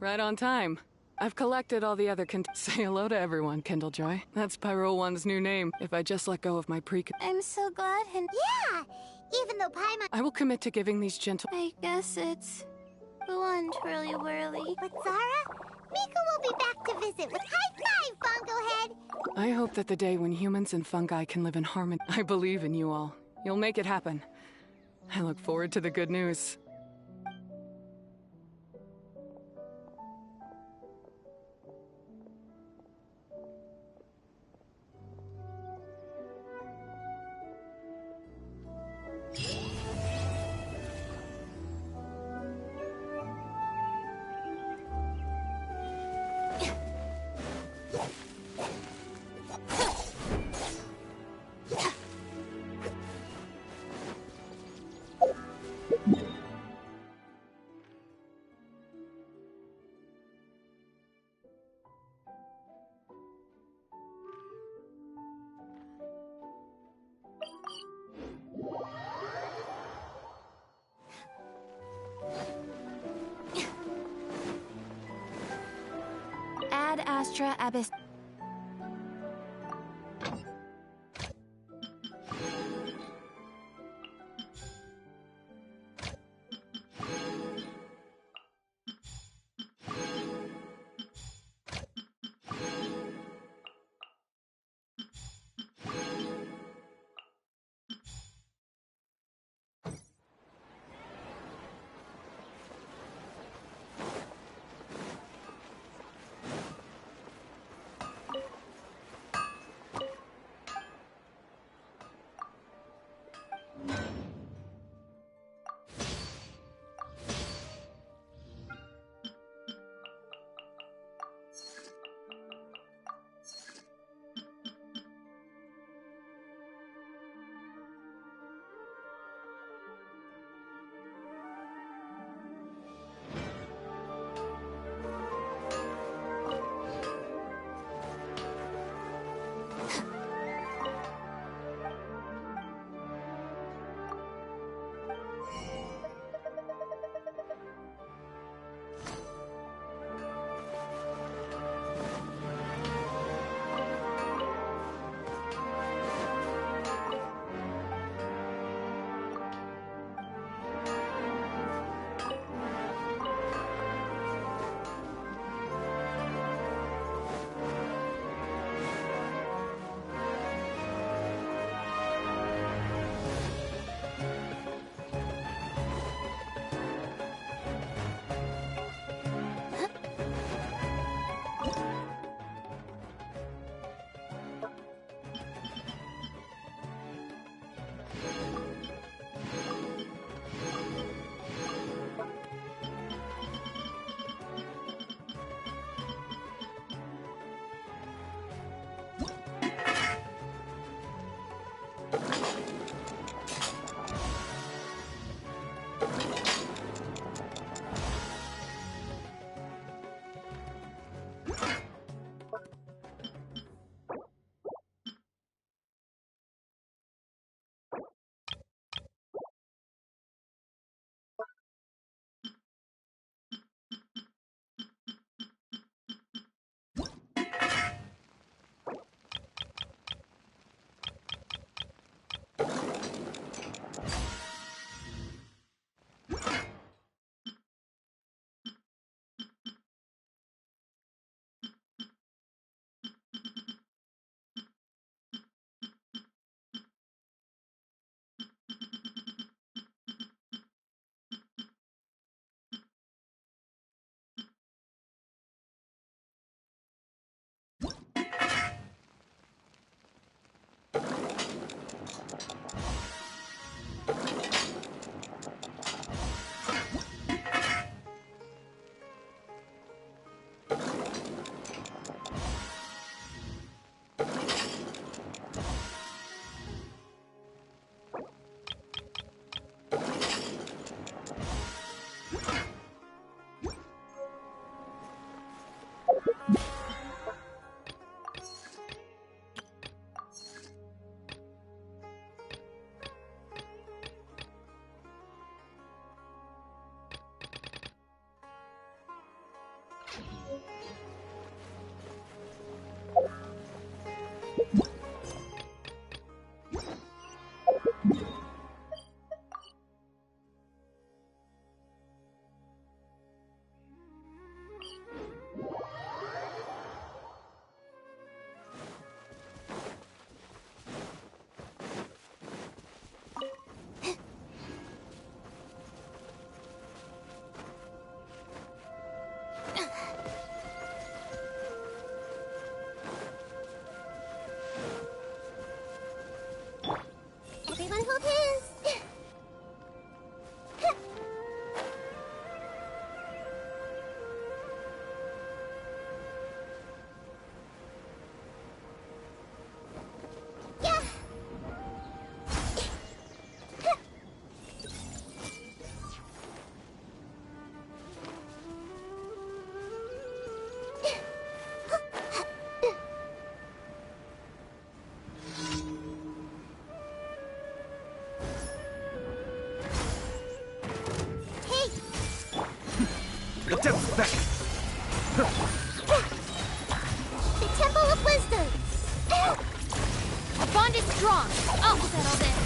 Right on time. I've collected all the other Say hello to everyone, Kindlejoy. That's Pyro One's new name, if I just let go of my I'm so glad Yeah! Even though Paimon... I will commit to giving these gentle... I guess it's... go on, Twirly Whirly. But Zara, Mika will be back to visit with high five, Bongo Head! I hope that the day when humans and fungi can live in harmony... I believe in you all. You'll make it happen. I look forward to the good news. Ad Astra Abyss. Everyone hold hands. Yeah. Hey, The devil's back! the Temple of Wisdom. The bond is strong. I'll settle this.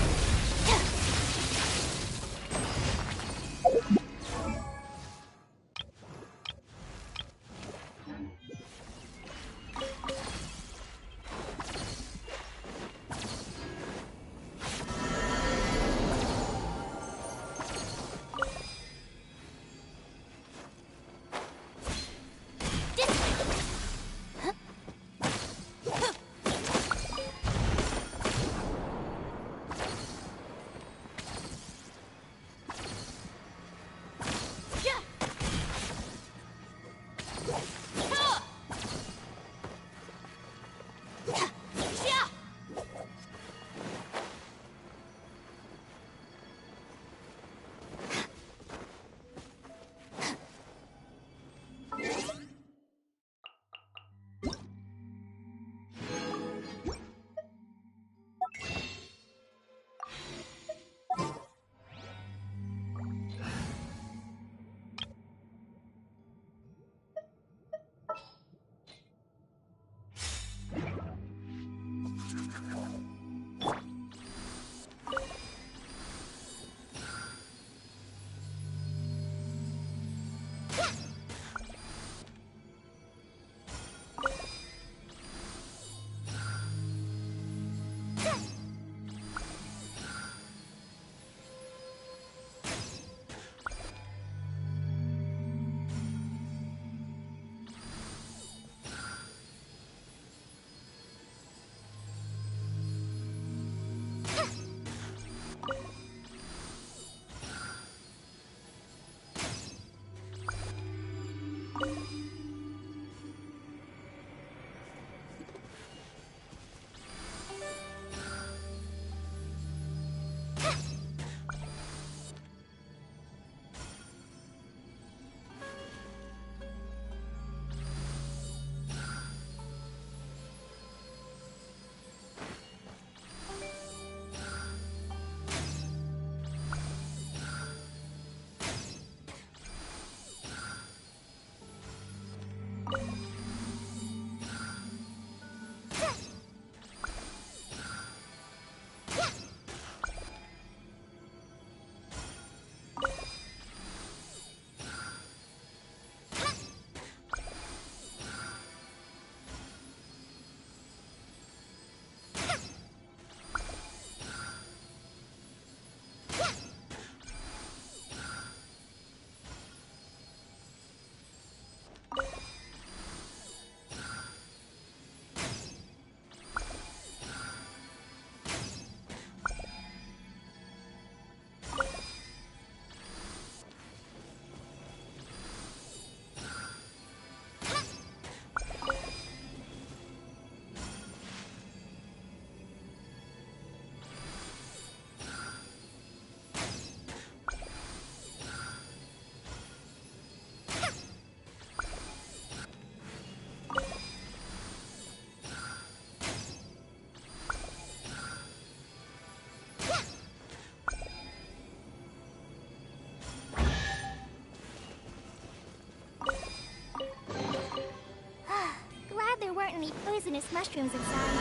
poisonous mushrooms inside.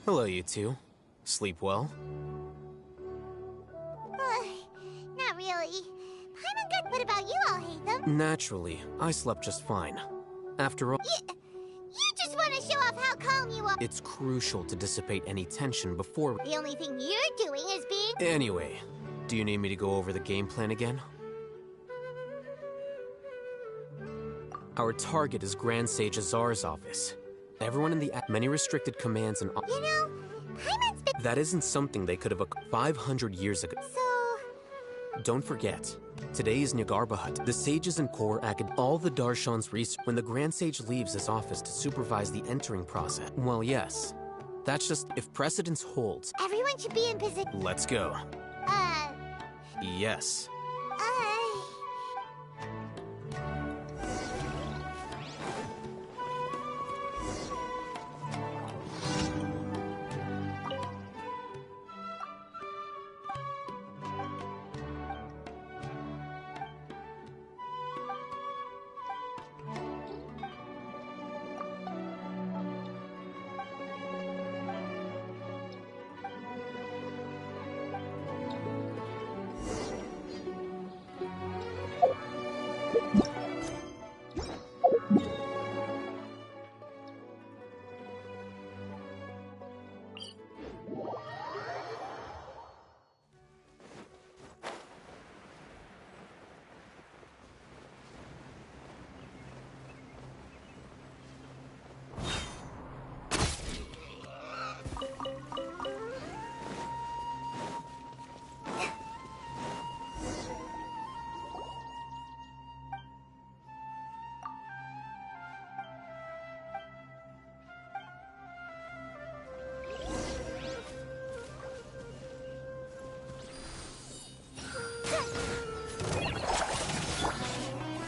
Hello, you two. Sleep well? Not really. Paimon good, what about you all hate them? Naturally, I slept just fine. After all, You just want to show off how calm you are. it's crucial to dissipate any tension before... The only thing you're doing is being... Anyway, do you need me to go over the game plan again? Our target is Grand Sage Azar's office. Everyone in the many restricted commands and... You know, Paimon's been... That isn't something they could have 500 years ago. So... Don't forget, today is Nyagarbahut. The sages and core all the Darshan's research. When the Grand Sage leaves his office to supervise the entering process. Well, yes. That's just if precedence holds. Everyone should be in position... Let's go. Uh... Yes.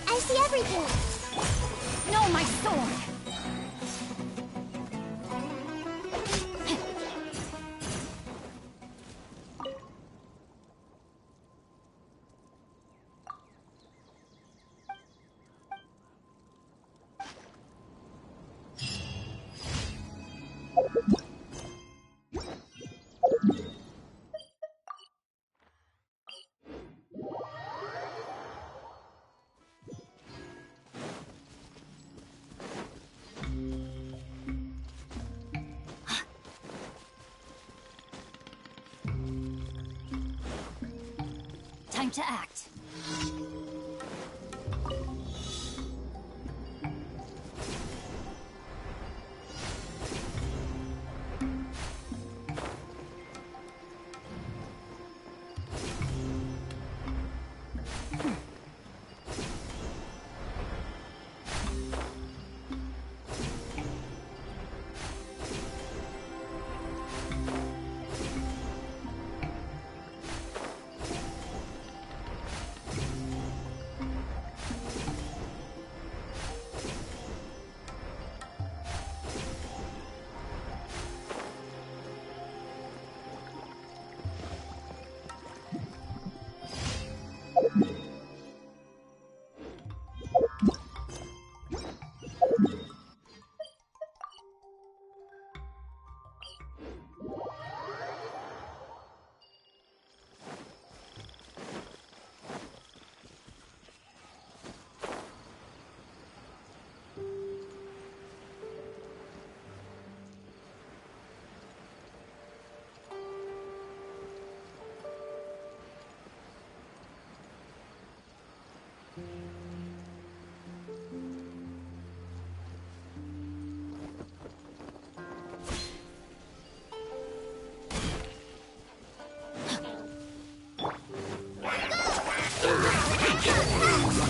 I see everything! No, my sword! Time to act.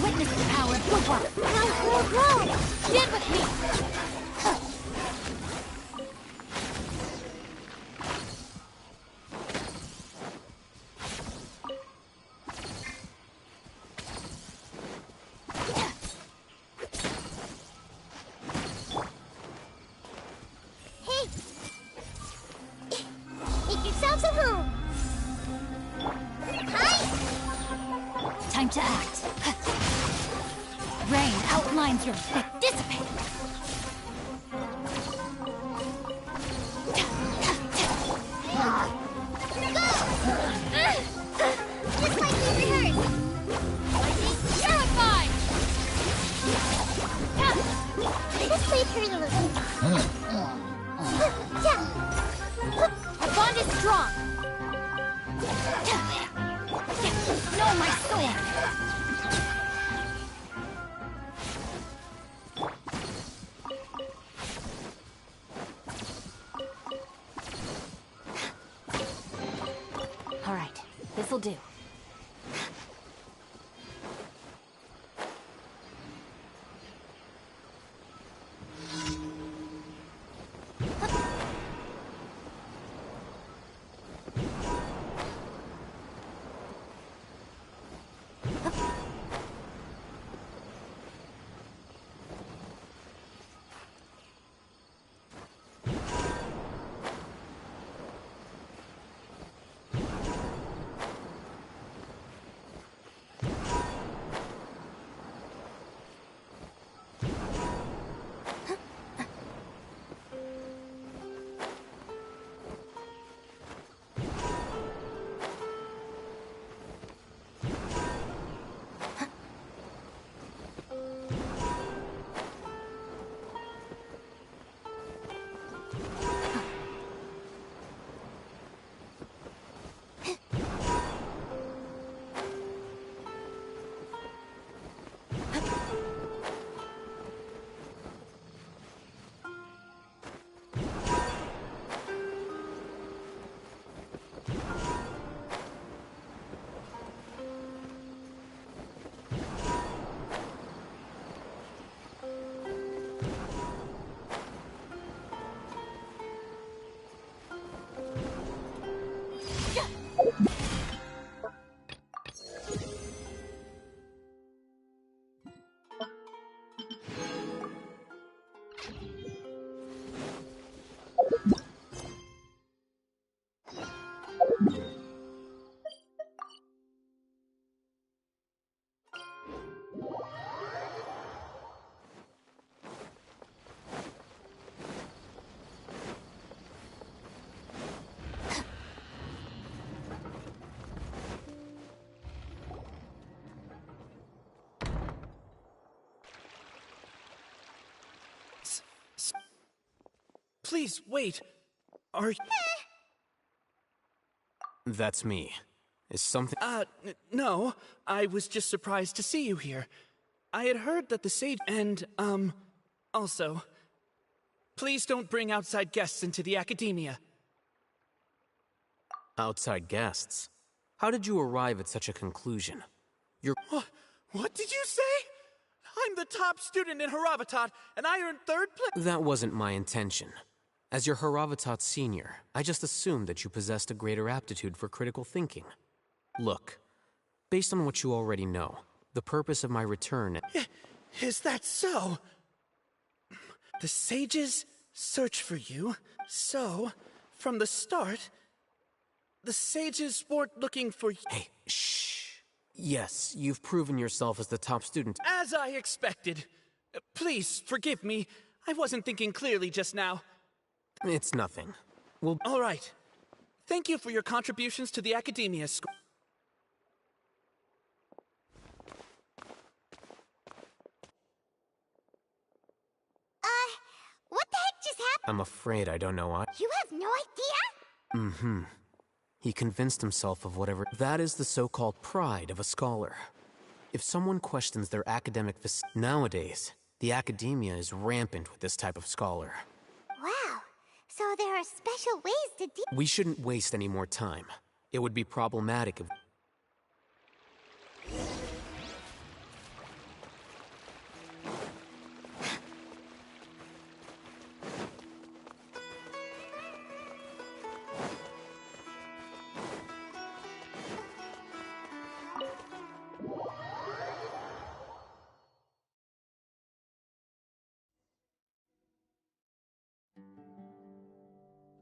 Witness the power of Bupa! Go! Stand with me! Rain outlines your dissipate. Just like we rehearsed. Lightning terrified! This played her a little. Our bond is strong. Know my sword. All right, this'll do. Please, wait. Are you... That's me. Is something... No. I was just surprised to see you here. I had heard that the sage... And, also... Please don't bring outside guests into the academia. Outside guests? How did you arrive at such a conclusion? You're... What did you say? I'm the top student in Haravatat, and I earned 3rd place. That wasn't my intention. As your Haravatat senior, I just assumed that you possessed a greater aptitude for critical thinking. Look, based on what you already know, the purpose of my return... Is that so? The sages search for you, so, from the start, the sages weren't looking for you. Hey, shh. Yes, you've proven yourself as the top student. As I expected. Please, forgive me. I wasn't thinking clearly just now. It's nothing. Well... All right. Thank you for your contributions to the Academia School. What the heck just happened? I'm afraid I don't know what... You have no idea? Mm-hmm. He convinced himself of whatever... That is the so-called pride of a scholar. If someone questions their academic... Nowadays, the academia is rampant with this type of scholar. Wow. So there are special ways to deal... We shouldn't waste any more time. It would be problematic if...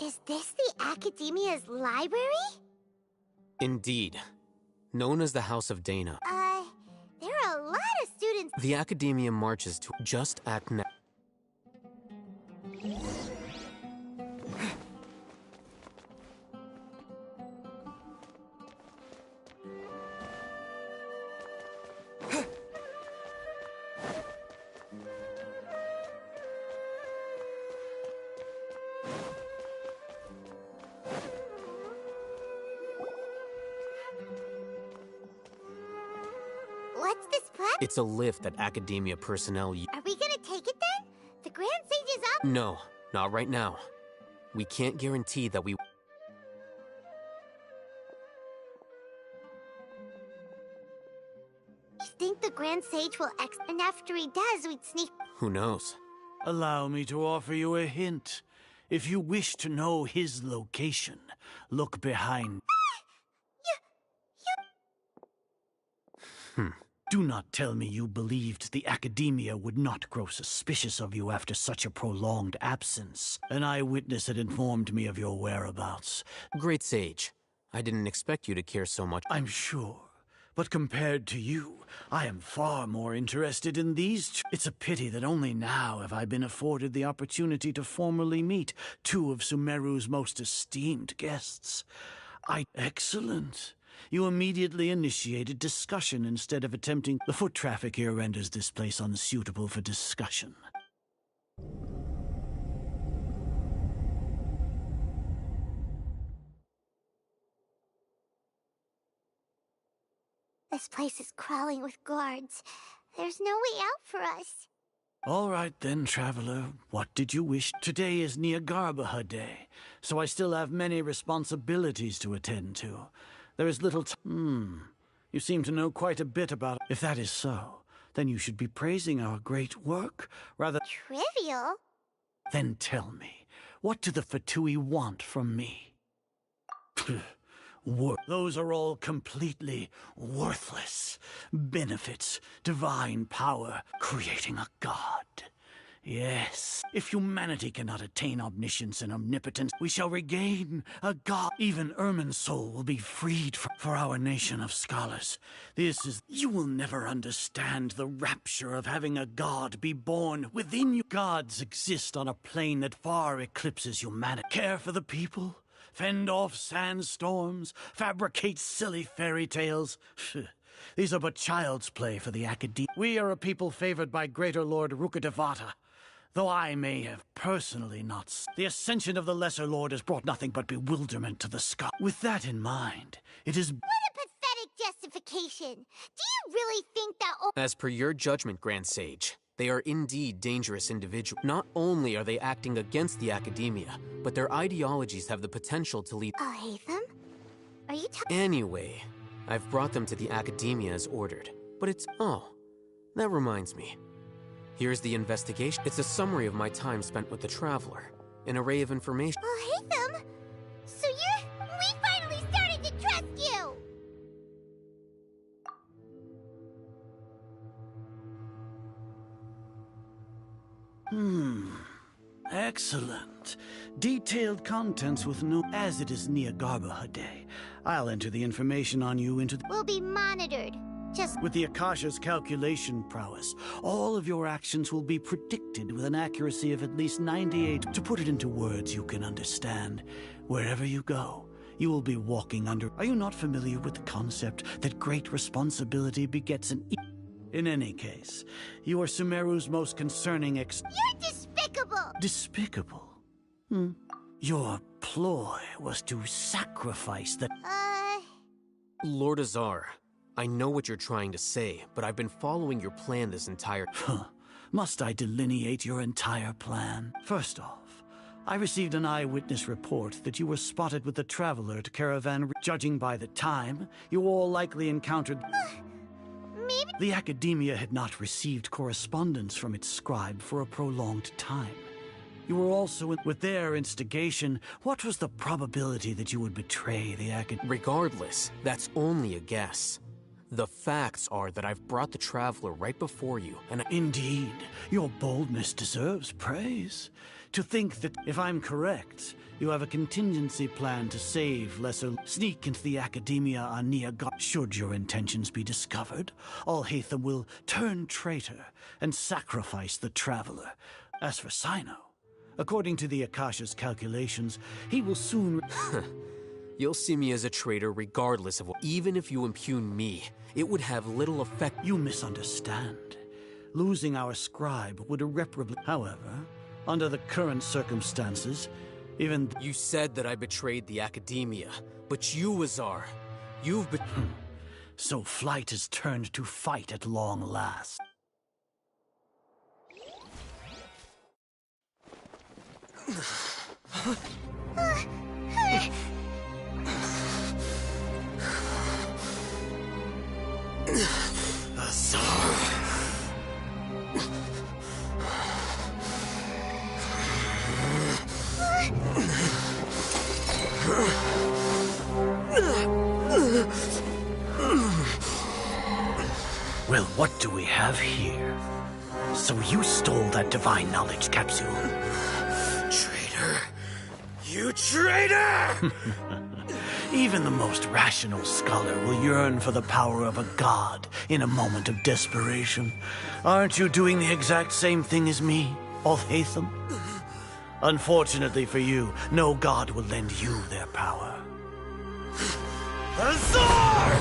Is this the Academia's library? Indeed. Known as the House of Dana. There are a lot of students The Academia marches to just act now. What's this plan? It's a lift that Academia personnel use. Are we gonna take it then? The Grand Sage is up? No, not right now. We can't guarantee that we... You think the Grand Sage will and after he does, we'd sneak... Who knows? Allow me to offer you a hint. If you wish to know his location, look behind. Do not tell me you believed the Academia would not grow suspicious of you after such a prolonged absence. An eyewitness had informed me of your whereabouts. Great Sage, I didn't expect you to care so much. I'm sure. But compared to you, I am far more interested in these. It's a pity that only now have I been afforded the opportunity to formally meet two of Sumeru's most esteemed guests. Excellent. You immediately initiated discussion instead of attempting. The foot traffic here renders this place unsuitable for discussion. This place is crawling with guards. There's no way out for us. All right then, traveler. What did you wish? Today is Niagarbaha Day, so I still have many responsibilities to attend to. There is little You seem to know quite a bit about it. If that is so, then you should be praising our great work, rather... Trivial? Then tell me, what do the Fatui want from me? Those are all completely worthless. Benefits, divine power, creating a god. Yes, if humanity cannot attain omniscience and omnipotence, we shall regain a god. Even Ermin's soul will be freed for our nation of scholars. You will never understand the rapture of having a god be born within you. Gods exist on a plane that far eclipses humanity. Care for the people, fend off sandstorms, fabricate silly fairy tales. These are but child's play for the Academia. We are a people favored by Greater Lord Rukkhadevata. Though I may have personally not... The ascension of the Lesser Lord has brought nothing but bewilderment to the sky. With that in mind, it is... What a pathetic justification! Do you really think that... As per your judgment, Grand Sage, they are indeed dangerous individuals. Not only are they acting against the Academia, but their ideologies have the potential to lead... I'll hate them? Are you Anyway, I've brought them to the Academia as ordered. But it's... Oh, that reminds me. Here's the investigation. It's a summary of my time spent with the Traveler. An array of information. I'll hate them? So we finally started to trust you! Excellent. Detailed contents with no... As it is Niagarbaha Day, I'll enter the information on you into the... We'll be monitored. Just... With the Akasha's calculation prowess, all of your actions will be predicted with an accuracy of at least 98. To put it into words you can understand, wherever you go, you will be walking under... Are you not familiar with the concept that great responsibility begets an... In any case, you are Sumeru's most concerning You're despicable! Despicable? Your ploy was to sacrifice the... Lord Azar, I know what you're trying to say, but I've been following your plan this entire... Must I delineate your entire plan? First off, I received an eyewitness report that you were spotted with the Traveler to Caravan... Judging by the time, you all likely encountered... Maybe... The Academia had not received correspondence from its scribe for a prolonged time. You were also with their instigation. What was the probability that you would betray the Academia? Regardless, that's only a guess. The facts are that I've brought the Traveler right before you, and Indeed, your boldness deserves praise. To think that, if I'm correct, you have a contingency plan to save lesser, sneak into the academia on Niagara. Should your intentions be discovered, Alhaitham will turn traitor and sacrifice the traveler. As for Sino, according to the Akasha's calculations, he will soon... You'll see me as a traitor regardless of what... Even if you impugn me, it would have little effect. You misunderstand. Losing our scribe would irreparably... However, under the current circumstances, even... You said that I betrayed the academia, but you, Azar, you've been... So flight has turned to fight at long last. Well, what do we have here? So you stole that divine knowledge capsule? Traitor! You traitor! Even the most rational scholar will yearn for the power of a god in a moment of desperation. Aren't you doing the exact same thing as me, Alhaitham? Unfortunately for you, no god will lend you their power. Azar!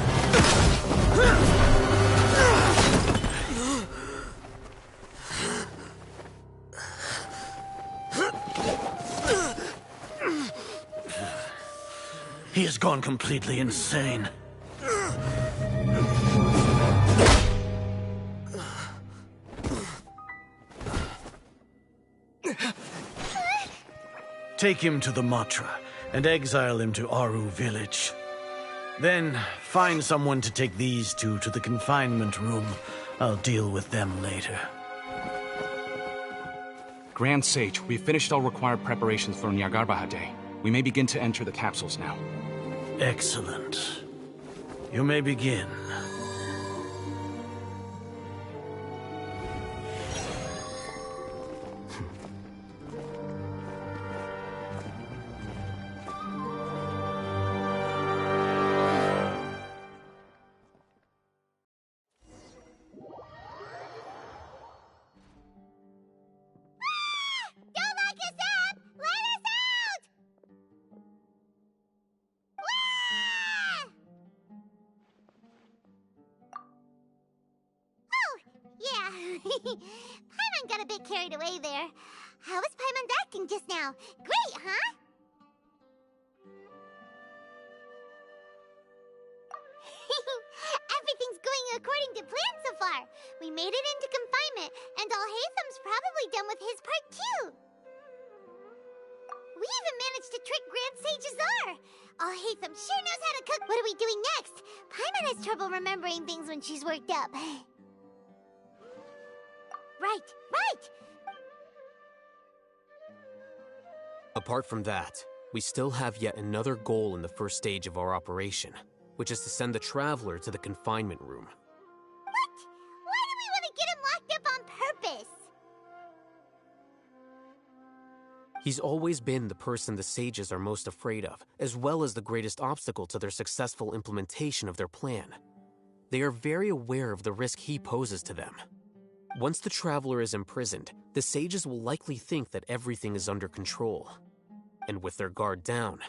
He has gone completely insane. Take him to the Matra and exile him to Aru village. Then find someone to take these two to the confinement room. I'll deal with them later. Grand Sage, we've finished all required preparations for Nyagarbha Day. We may begin to enter the capsules now. Excellent. You may begin. Don't lock us up! Let us out! Oh, yeah. Paimon got a bit carried away there. How was Paimon acting just now? Great, huh? Everything's going according to plan so far. We made it into confinement, and Alhaitham's probably done with his part too. We even managed to trick Grand Sage Azar. Alhaitham sure knows how to cook. What are we doing next? Paimon has trouble remembering things when she's worked up. Right. Apart from that, we still have yet another goal in the first stage of our operation, which is to send the Traveler to the confinement room. What? Why do we want to get him locked up on purpose? He's always been the person the sages are most afraid of, as well as the greatest obstacle to their successful implementation of their plan. They are very aware of the risk he poses to them. Once the Traveler is imprisoned, the sages will likely think that everything is under control. And with their guard down,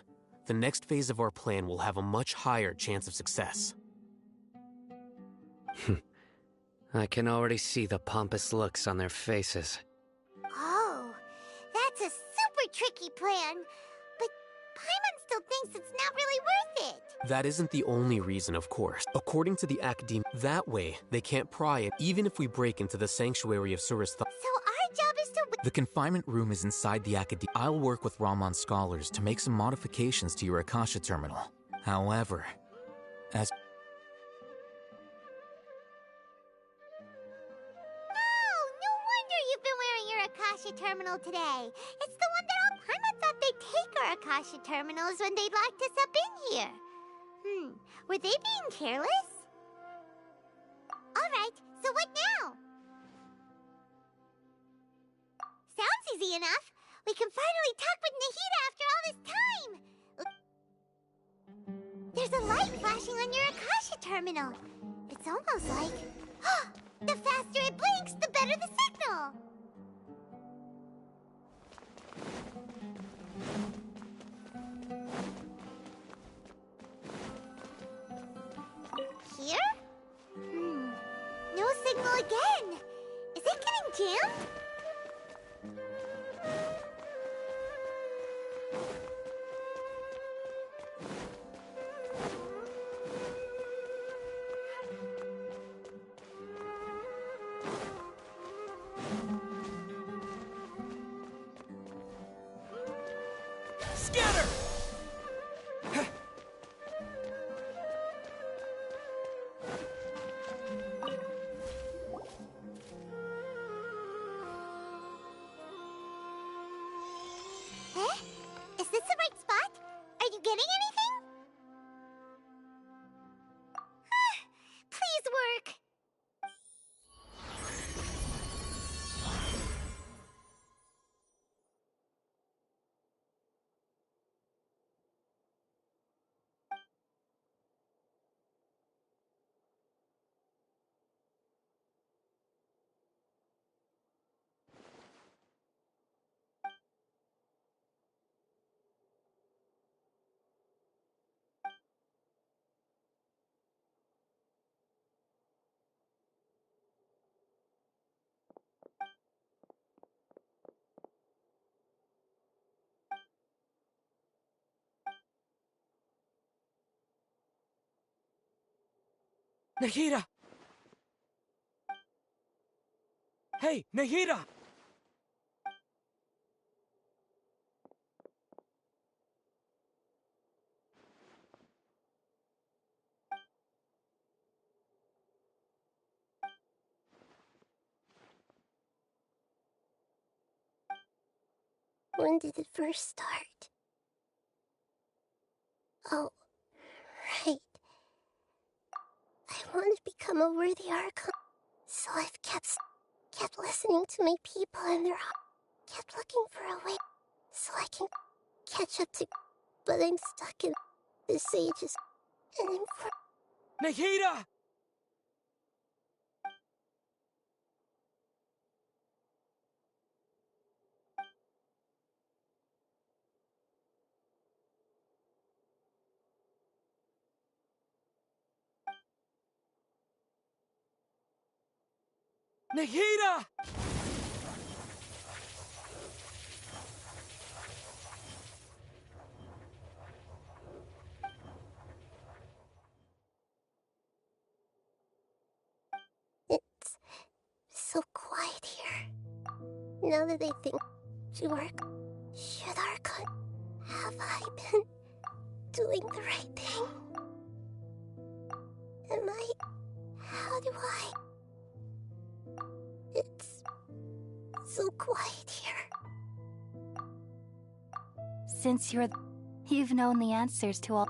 the next phase of our plan will have a much higher chance of success. I can already see the pompous looks on their faces. Oh, that's a super tricky plan. But Paimon still thinks it's not really worth it. That isn't the only reason, of course. According to the Academe, that way they can't pry it even if we break into the sanctuary of Surastha. So our job is to... The confinement room is inside the Academe. I'll work with Raman scholars to make some modifications to your Akasha terminal. However, as... No wonder you've been wearing your Akasha terminal today. It's the one that all... Paimon thought they'd take our Akasha terminals when they locked us up in here. Were they being careless? Alright, so what now? Sounds easy enough. We can finally talk with Nahida after all this time! There's a light flashing on your Akasha terminal. It's almost like... the faster it blinks, the better the signal! Here? No signal again! Is it getting jammed? Scatter! Eh? Is this the right spot? Are you getting anything? Please work! Nahida! Hey, Nahida! When did it first start? Oh, right. I want to become a worthy Archon, so I've kept listening to my people and kept looking for a way so I can catch up to, but I'm stuck in the sages, and Nahida! Nahida! it's so quiet here. Now that I think to work, should Archon, have I been doing the right thing? Am I? How do I? It's so quiet here. Since you've known the answers to all.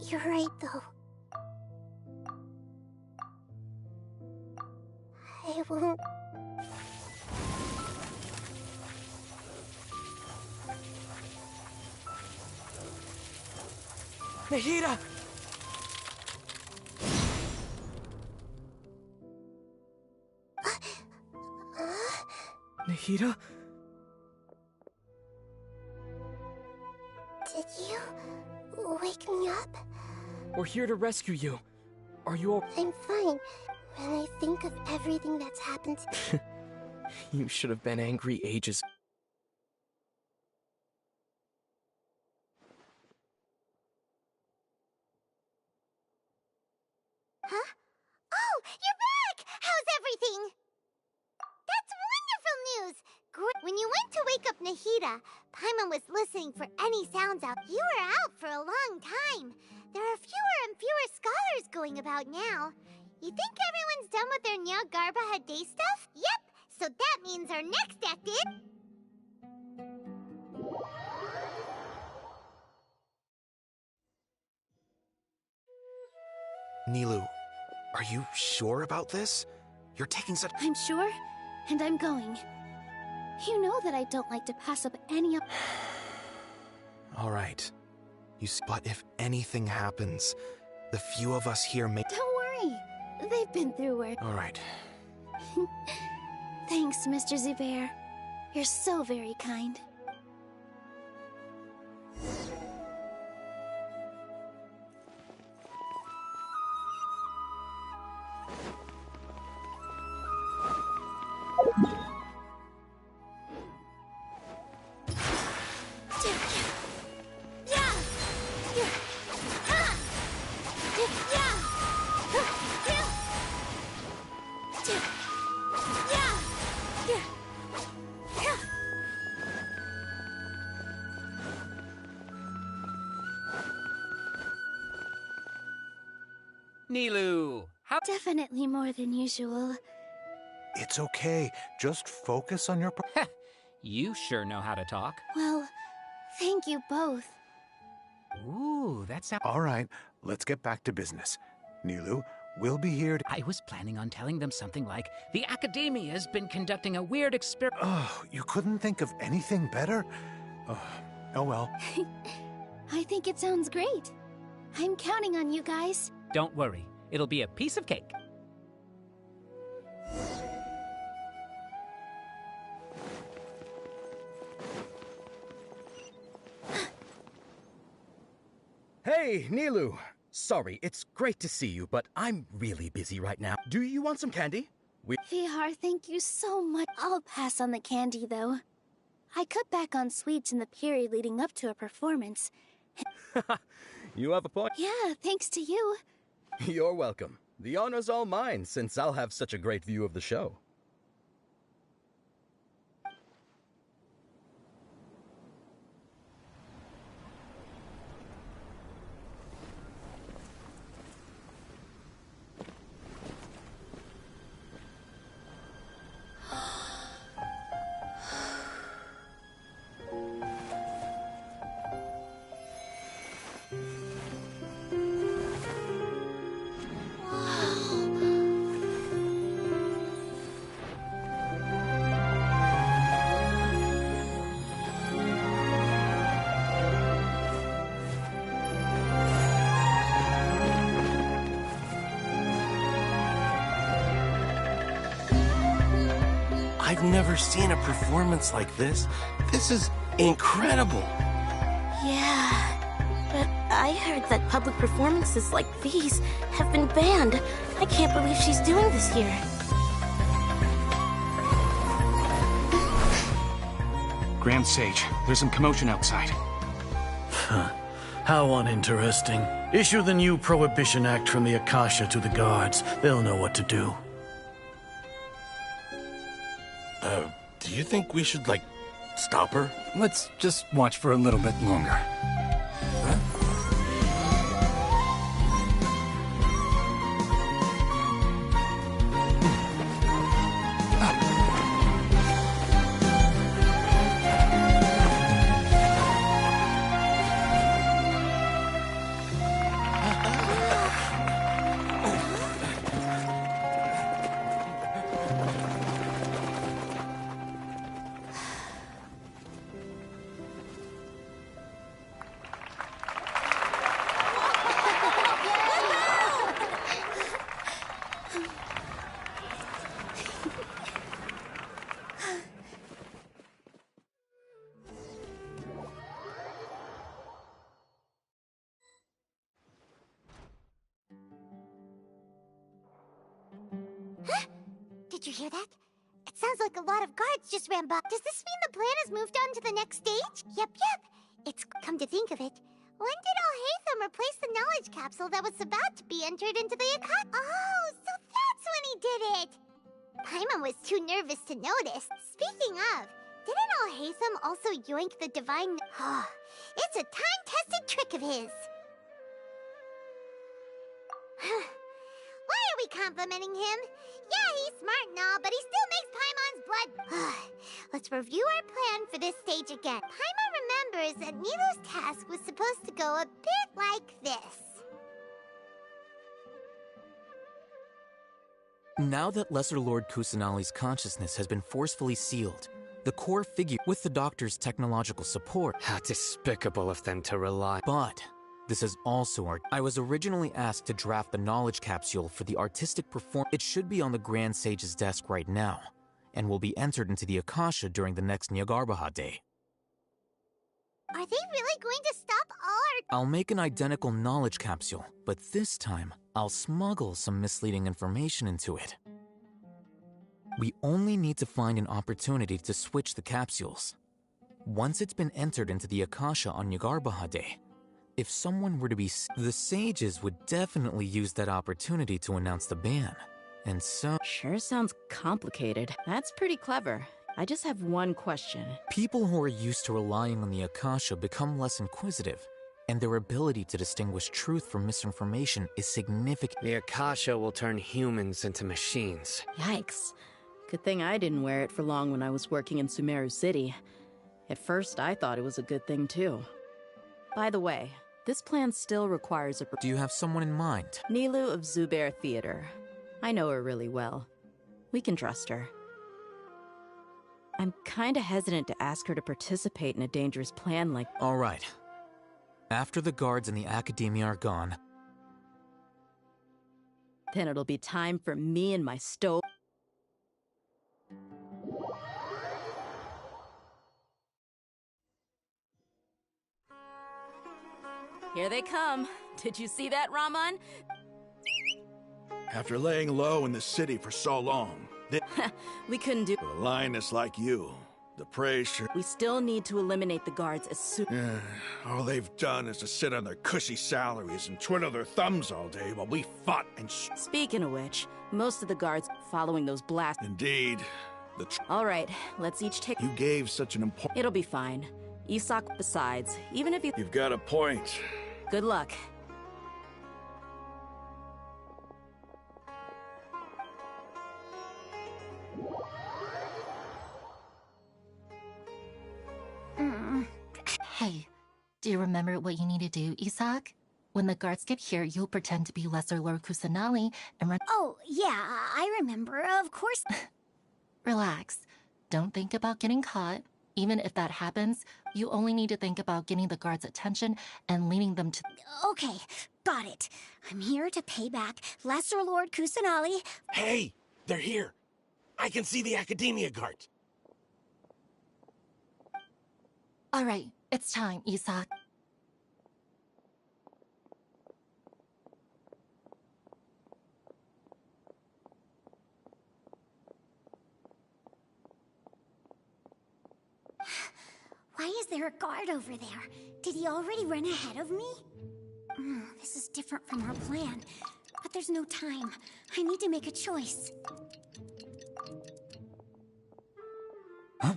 You're right, though. I won't. Nahida! Nahida? Did you wake me up? We're here to rescue you. Are you all... I'm fine. When I think of everything that's happened to You should have been angry ages. Huh? Oh, you're back! How's everything? That's wonderful news! When you went to wake up Nahida, Paimon was listening for any sounds out. You were out for a long time. There are fewer and fewer scholars going about now. You think everyone's done with their Nyargarbaha Day stuff? Yep, so that means our next act is... Nilu, are you sure about this? You're taking such... I'm sure. and I'm going. You know that I don't like to pass up any of— All right. But if anything happens, the few of us here may— Don't worry. They've been through worse. All right. Thanks, Mr. Zubair. You're so very kind. Nilu, how— Definitely more than usual. It's okay. Just focus on your... You sure know how to talk. Well, thank you both. Ooh, that sounds... All right, let's get back to business. Nilu, we'll be here to... I was planning on telling them something like, the Academia has been conducting a weird experiment. Oh, you couldn't think of anything better? Oh well. I think it sounds great. I'm counting on you guys. Don't worry, it'll be a piece of cake. Hey, Nilu! Sorry, it's great to see you, but I'm really busy right now. Do you want some candy? Vihar, thank you so much. I'll pass on the candy, though. I cut back on sweets in the period leading up to a performance. You have a point. Yeah, thanks to you. You're welcome. The honor's all mine, since I'll have such a great view of the show. I've never seen a performance like this. This is incredible. Yeah, but I heard that public performances like these have been banned. I can't believe she's doing this here. Grand Sage, there's some commotion outside. How uninteresting. Issue the new Prohibition Act from the Akasha to the guards. They'll know what to do. Do you think we should, like, stop her? Let's just watch for a little bit longer. Did you hear that? It sounds like a lot of guards just ran by. Does this mean the plan has moved on to the next stage? Yep. It's come to think of it. When did Alhaitham replace the knowledge capsule that was about to be entered into the Akasha? Oh, so that's when he did it! Paimon was too nervous to notice. Speaking of, didn't Alhaitham also yoink the divine... It's a time-tested trick of his. Why are we complimenting him? Yeah, he's smart and all, but he still makes Paimon's blood... Let's review our plan for this stage again. Paimon remembers that Nilu's task was supposed to go a bit like this. Now that Lesser Lord Kusanali's consciousness has been forcefully sealed, the core figure, with the Doctor's technological support... How despicable of them to rely... But this is also our... I was originally asked to draft the knowledge capsule for the artistic perform... It should be on the Grand Sage's desk right now, and will be entered into the Akasha during the next Nyargarbaha Day. Are they really going to stop all our... I'll make an identical knowledge capsule, but this time, I'll smuggle some misleading information into it. We only need to find an opportunity to switch the capsules. Once it's been entered into the Akasha on Nyargarbaha Day, if someone were to be... The sages would definitely use that opportunity to announce the ban. And so... Sure sounds complicated. That's pretty clever. I just have one question. People who are used to relying on the Akasha become less inquisitive, and their ability to distinguish truth from misinformation is significant. The Akasha will turn humans into machines. Yikes. Good thing I didn't wear it for long when I was working in Sumeru City. At first, I thought it was a good thing too. By the way, this plan still requires a... Do you have someone in mind? Nilu of Zubair Theater. I know her really well. We can trust her. I'm kinda hesitant to ask her to participate in a dangerous plan like... All right. After the guards and the academia are gone... Then it'll be time for me and my stove... Here they come. Did you see that, Raman? After laying low in the city for so long, we couldn't do... a lioness like you, the prey sure... We still need to eliminate the guards as soon... all they've done is to sit on their cushy salaries and twiddle their thumbs all day while we fought and Speaking of which, most of the guards following those blasts... Indeed. All right, let's each take... You gave such an important... It'll be fine. Isak, besides, even if you... You've got a point. Good luck. Hey, do you remember what you need to do, Isak? When the guards get here, you'll pretend to be Lesser Lord Kusanali and run... Oh, yeah, I remember, of course. Relax. Don't think about getting caught. Even if that happens, you only need to think about getting the guards' attention and leading them to... Okay, got it. I'm here to pay back Lesser Lord Kusanali. Hey, they're here. I can see the Academia guards. All right, it's time, Isak. Why is there a guard over there? Did he already run ahead of me? This is different from our plan. But there's no time. I need to make a choice. Huh?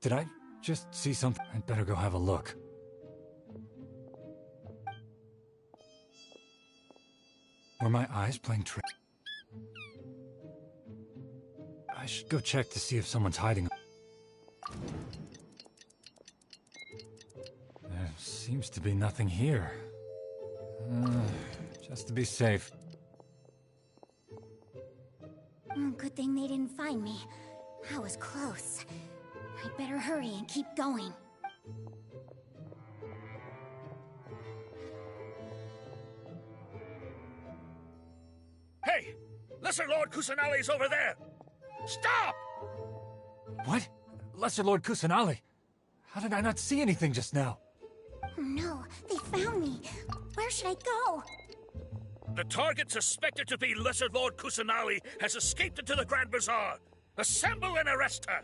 Did I just see something? I'd better go have a look. Were my eyes playing tricks? I should go check to see if someone's hiding. There seems to be nothing here. Just to be safe. Good thing they didn't find me. I was close. I'd better hurry and keep going. Hey! Lesser Lord Kusanali's over there! Stop! What? Lesser Lord Kusanali? How did I not see anything just now? Oh no, they found me. Where should I go? The target suspected to be Lesser Lord Kusanali has escaped into the Grand Bazaar. Assemble and arrest her!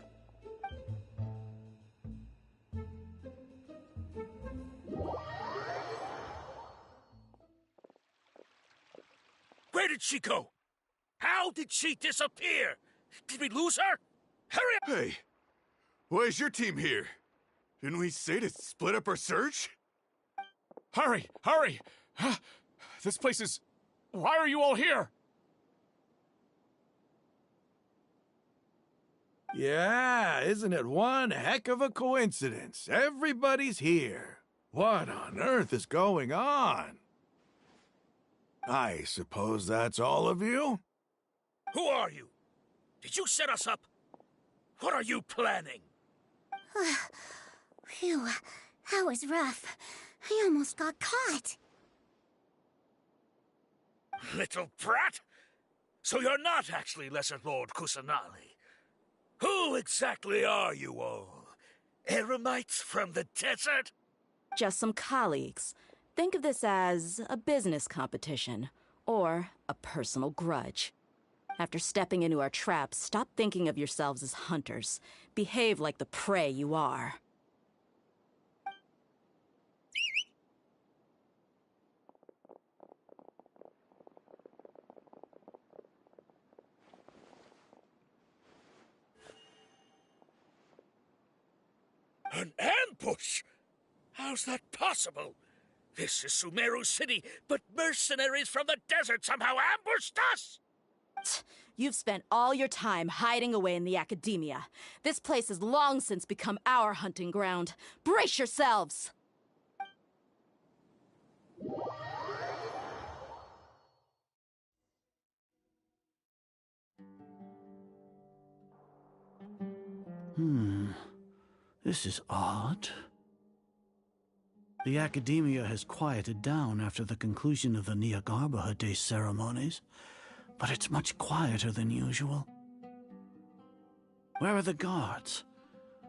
Where did she go? How did she disappear? Did we lose her? Hurry up! Hey, why is your team here? Didn't we say to split up our search? Hurry! Hurry! This place is... Why are you all here? Yeah, isn't it one heck of a coincidence? Everybody's here. What on earth is going on? I suppose that's all of you? Who are you? Did you set us up? What are you planning? Phew, that was rough. I almost got caught. Little brat? So you're not actually Lesser Lord Kusanali. Who exactly are you all? Eremites from the desert? Just some colleagues. Think of this as a business competition, or a personal grudge. After stepping into our trap, stop thinking of yourselves as hunters. Behave like the prey you are. An ambush? How's that possible? This is Sumeru City, but mercenaries from the desert somehow ambushed us! You've spent all your time hiding away in the academia. This place has long since become our hunting ground. Brace yourselves! This is odd. The academia has quieted down after the conclusion of the Nyagarbha Day ceremonies, but it's much quieter than usual. Where are the guards?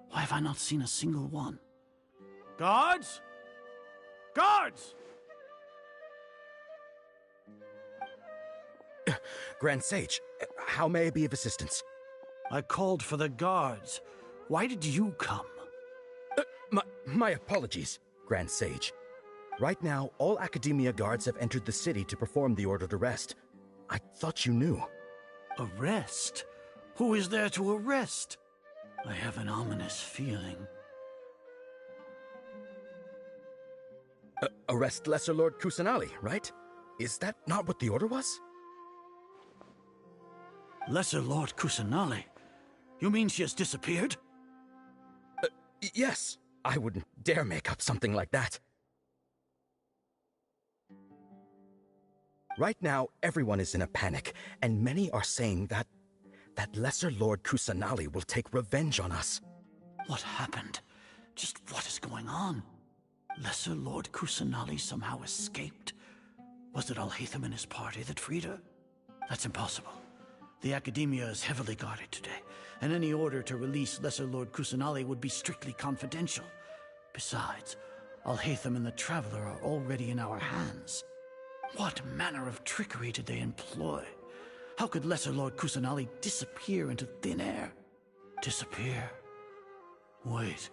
Why have I not seen a single one? Guards? Guards! Grand Sage, how may I be of assistance? I called for the guards. Why did you come? My apologies, Grand Sage. Right now, all Academia guards have entered the city to perform the ordered arrest. I thought you knew. Arrest? Who is there to arrest? I have an ominous feeling. Arrest Lesser Lord Kusanali, right? Is that not what the order was? Lesser Lord Kusanali? You mean she has disappeared? Yes. I wouldn't dare make up something like that. Right now, everyone is in a panic, and many are saying that Lesser Lord Kusanali will take revenge on us. What happened? Just what is going on? Lesser Lord Kusanali somehow escaped? Was it Alhaitham and his party that freed her? That's impossible. The Academia is heavily guarded today, and any order to release Lesser Lord Kusanali would be strictly confidential. Besides, Alhaitham and the Traveler are already in our hands. What manner of trickery did they employ? How could Lesser Lord Kusanali disappear into thin air? Disappear? Wait.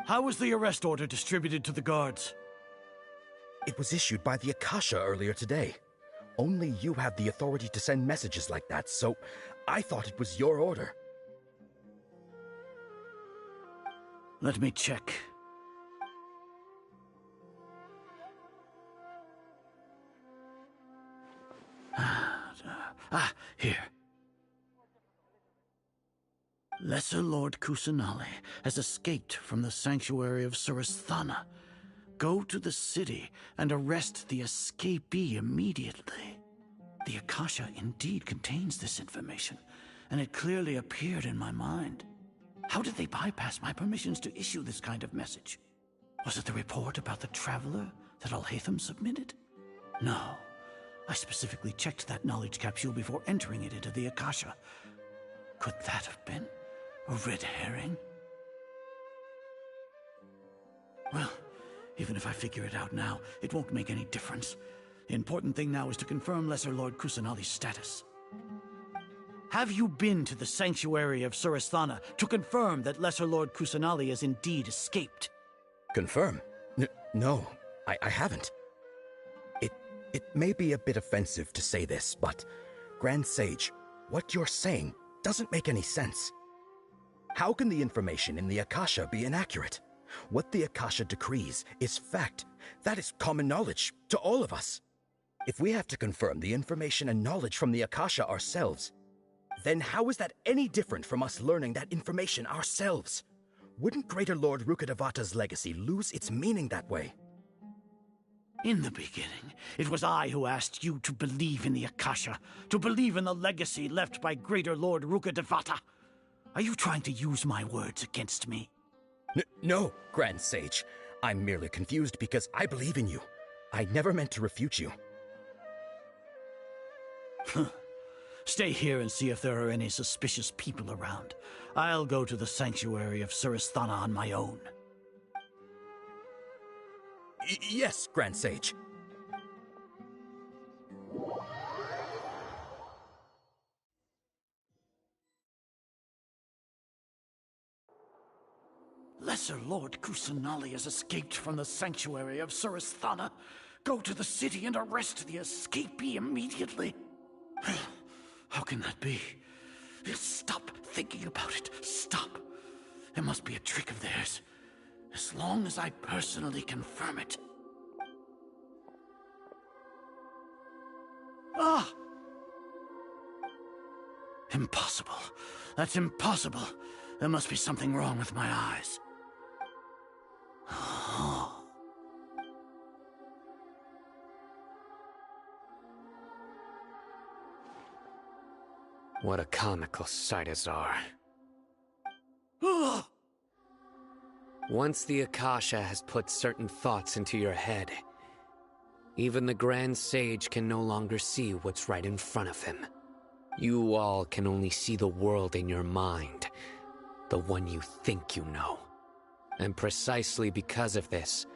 How was the arrest order distributed to the guards? It was issued by the Akasha earlier today. Only you have the authority to send messages like that, so I thought it was your order. Let me check. Here. Lesser Lord Kusanali has escaped from the sanctuary of Surasthana. Go to the city and arrest the escapee immediately. The Akasha indeed contains this information, and it clearly appeared in my mind. How did they bypass my permissions to issue this kind of message? Was it the report about the Traveler that Alhaitham submitted? No. I specifically checked that knowledge capsule before entering it into the Akasha. Could that have been a red herring? Well, even if I figure it out now, it won't make any difference. The important thing now is to confirm Lesser Lord Kusanali's status. Have you been to the sanctuary of Surasthana to confirm that Lesser Lord Kusanali has indeed escaped? Confirm? No, I haven't. It may be a bit offensive to say this, but Grand Sage, what you're saying doesn't make any sense. How can the information in the Akasha be inaccurate? What the Akasha decrees is fact. That is common knowledge to all of us. If we have to confirm the information and knowledge from the Akasha ourselves, then how is that any different from us learning that information ourselves? Wouldn't Greater Lord Rukkhadevata's legacy lose its meaning that way? In the beginning, it was I who asked you to believe in the Akasha, to believe in the legacy left by Greater Lord Rukkhadevata. Are you trying to use my words against me? No, Grand Sage. I'm merely confused because I believe in you. I never meant to refute you. Stay here and see if there are any suspicious people around. I'll go to the sanctuary of Surasthana on my own. Yes, Grand Sage. Lesser Lord Kusanali has escaped from the sanctuary of Surasthana. Go to the city and arrest the escapee immediately. How can that be? Stop thinking about it. Stop. It must be a trick of theirs. As long as I personally confirm it. Ah! Impossible. That's impossible. There must be something wrong with my eyes. What a comical sight, Azar. Once the Akasha has put certain thoughts into your head, even the Grand Sage can no longer see what's right in front of him. You all can only see the world in your mind, the one you think you know. And precisely because of this,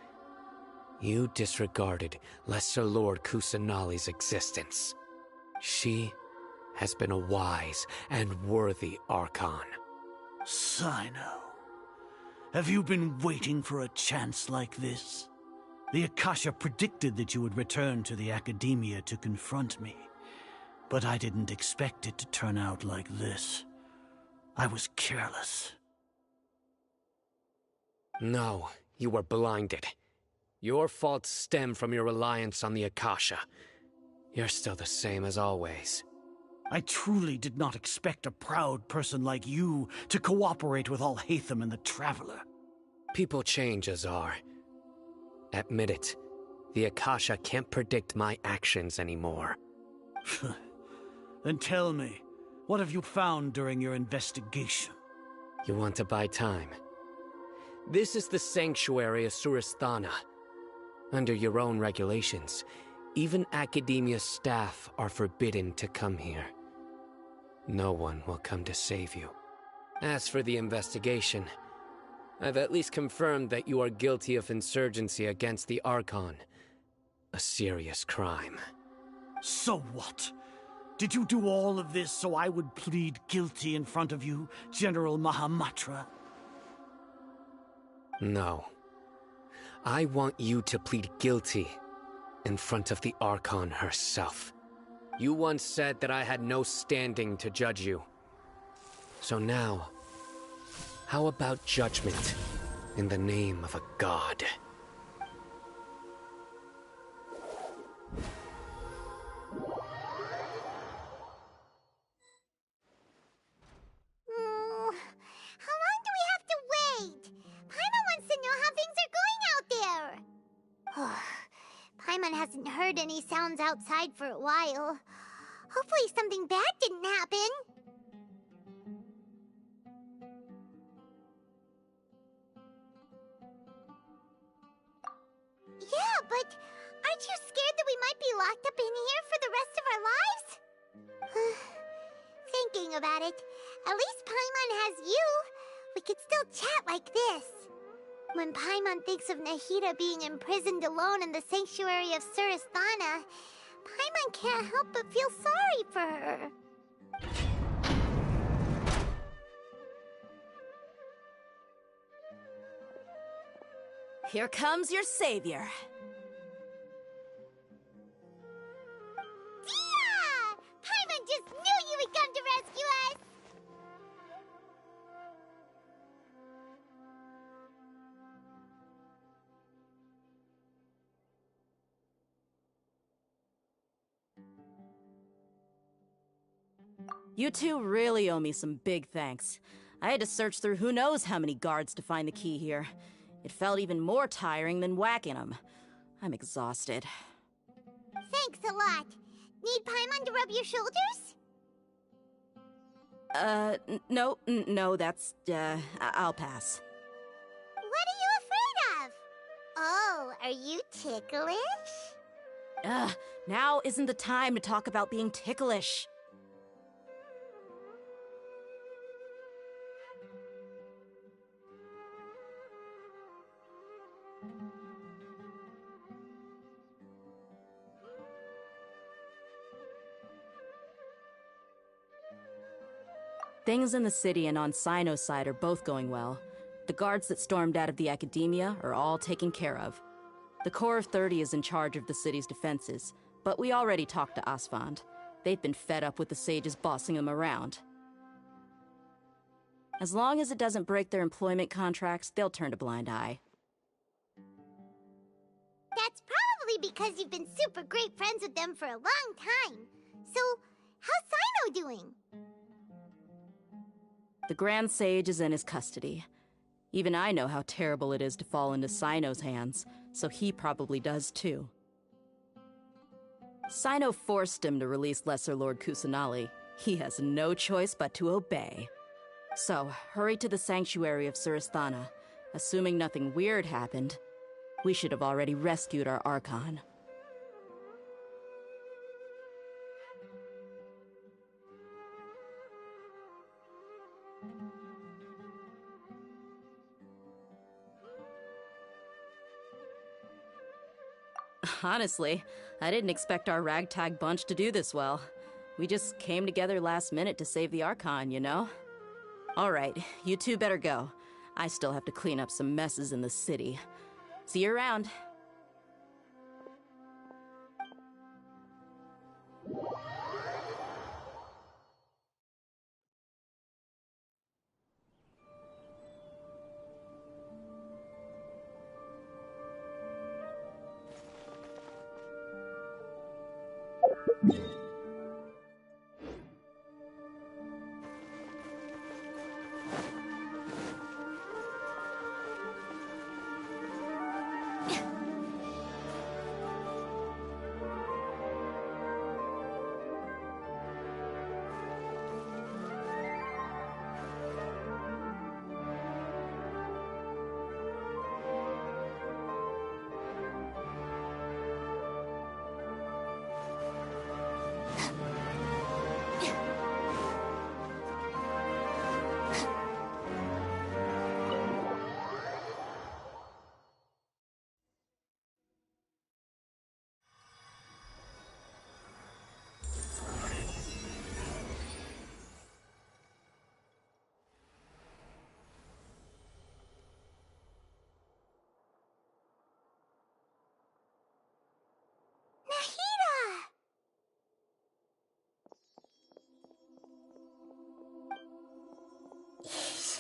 you disregarded Lesser Lord Kusanali's existence. She has been a wise and worthy Archon. Sino, have you been waiting for a chance like this? The Akasha predicted that you would return to the Academia to confront me, but I didn't expect it to turn out like this. I was careless. No, you were blinded. Your faults stem from your reliance on the Akasha. You're still the same as always. I truly did not expect a proud person like you to cooperate with Alhaitham and the Traveler. People change, Azar. Admit it. The Akasha can't predict my actions anymore. Then tell me, what have you found during your investigation? You want to buy time? This is the sanctuary of Surasthana. Under your own regulations, even Academia staff are forbidden to come here. No one will come to save you. As for the investigation, I've at least confirmed that you are guilty of insurgency against the Archon. A serious crime. So what? Did you do all of this so I would plead guilty in front of you, General Mahamatra? No. I want you to plead guilty in front of the Archon herself. You once said that I had no standing to judge you. So now, how about judgment in the name of a god? How long do we have to wait? Paimon wants to know how things are going out there. Paimon hasn't heard any sounds outside for a while. Hopefully something bad didn't happen. Yeah, but aren't you scared that we might be locked up in here for the rest of our lives? Thinking about it, at least Paimon has you. We could still chat like this. When Paimon thinks of Nahida being imprisoned alone in the sanctuary of Surasthana, Paimon can't help but feel sorry for her. Here comes your savior. Dia! Paimon just knew you would come to rescue us! You two really owe me some big thanks. I had to search through who knows how many guards to find the key here. It felt even more tiring than whacking them. I'm exhausted. Thanks a lot. Need Paimon to rub your shoulders? No, that's, I'll pass. What are you afraid of? Oh, are you ticklish? Now isn't the time to talk about being ticklish. Things in the city and on Sino's side are both going well. The guards that stormed out of the academia are all taken care of. The Corps of 30 is in charge of the city's defenses, but we already talked to Asfand. They've been fed up with the sages bossing them around. As long as it doesn't break their employment contracts, they'll turn a blind eye. That's probably because you've been super great friends with them for a long time. So, how's Sino doing? The Grand Sage is in his custody. Even I know how terrible it is to fall into Sino's hands, so he probably does too. Sino forced him to release Lesser Lord Kusanali. He has no choice but to obey. So, hurry to the sanctuary of Surasthana. Assuming nothing weird happened, we should have already rescued our Archon. Honestly, I didn't expect our ragtag bunch to do this well. We just came together last minute to save the Archon, you know? Alright, you two better go. I still have to clean up some messes in the city. See you around.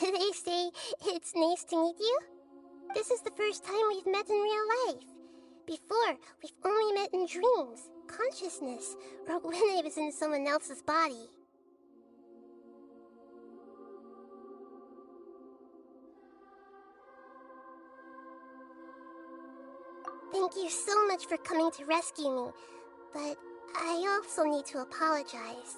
Should I say it's nice to meet you? This is the first time we've met in real life. Before, we've only met in dreams, consciousness, or when I was in someone else's body. Thank you so much for coming to rescue me, but I also need to apologize.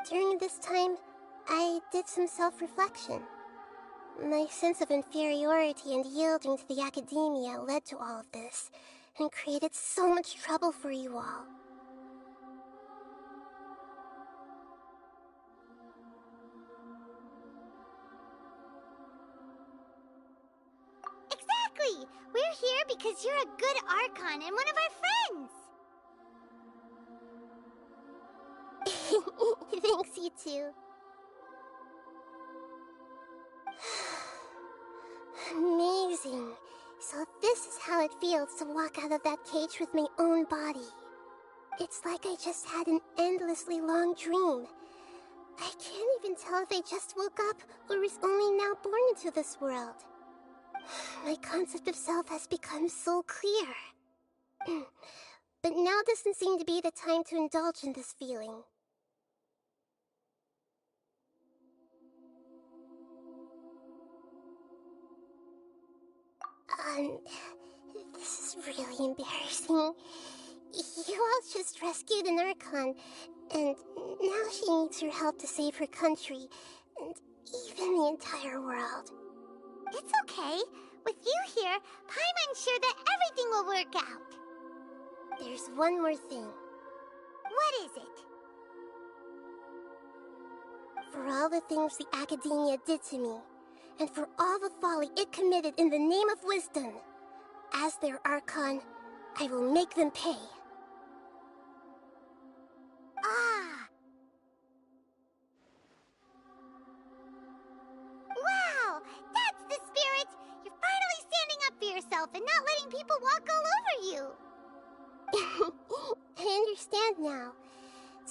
During this time, I did some self-reflection. My sense of inferiority and yielding to the academia led to all of this, and created so much trouble for you all. Exactly! We're here because you're a good Archon and one of our friends! Thanks, you too. Amazing. So this is how it feels to walk out of that cage with my own body. It's like I just had an endlessly long dream. I can't even tell if I just woke up or was only now born into this world. My concept of self has become so clear. But now doesn't seem to be the time to indulge in this feeling. This is really embarrassing. You all just rescued an Archon, and now she needs your help to save her country, and even the entire world. It's okay. With you here, Paimon's sure that everything will work out. There's one more thing. What is it? For all the things the Academia did to me, and for all the folly it committed in the name of wisdom, as their Archon, I will make them pay. Ah! Wow! That's the spirit! You're finally standing up for yourself and not letting people walk all over you! I understand now.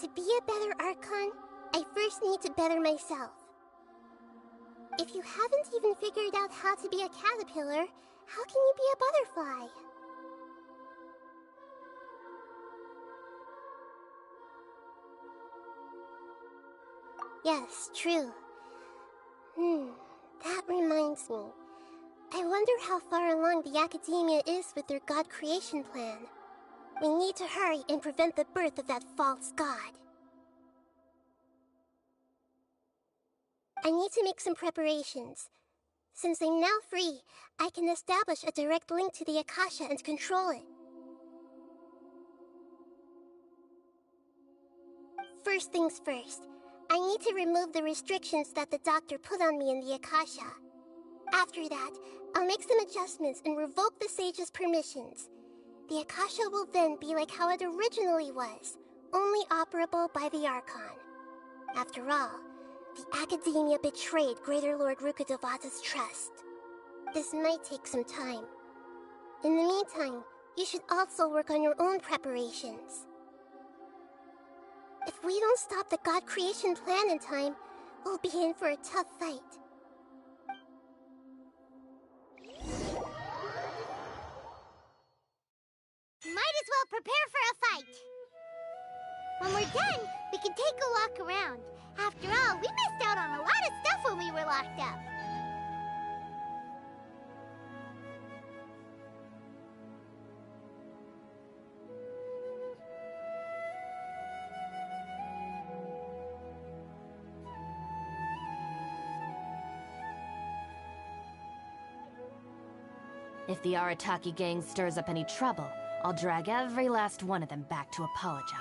To be a better Archon, I first need to better myself. If you haven't even figured out how to be a caterpillar, how can you be a butterfly? Yes, true. That reminds me. I wonder how far along the Academia is with their god creation plan. We need to hurry and prevent the birth of that false god. I need to make some preparations. Since I'm now free, I can establish a direct link to the Akasha and control it. First things first, I need to remove the restrictions that the doctor put on me in the Akasha. After that, I'll make some adjustments and revoke the sage's permissions. The Akasha will then be like how it originally was, only operable by the Archon. After all, the Academia betrayed Greater Lord Rukkhadevata's trust. This might take some time. In the meantime, you should also work on your own preparations. If we don't stop the god creation plan in time, we'll be in for a tough fight. Might as well prepare for a fight. When we're done, we can take a walk around. After all, we missed out on a lot of stuff when we were locked up. If the Arataki gang stirs up any trouble, I'll drag every last one of them back to apologize.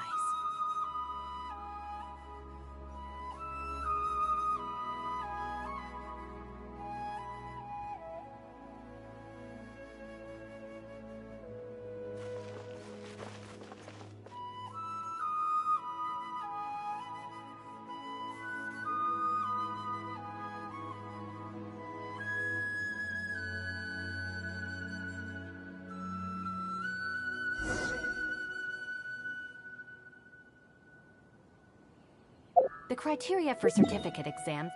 The criteria for certificate exams...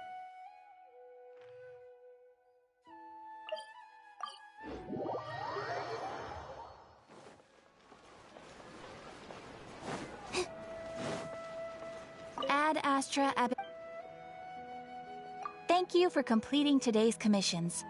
Ad Astra Ab... Thank you for completing today's commissions.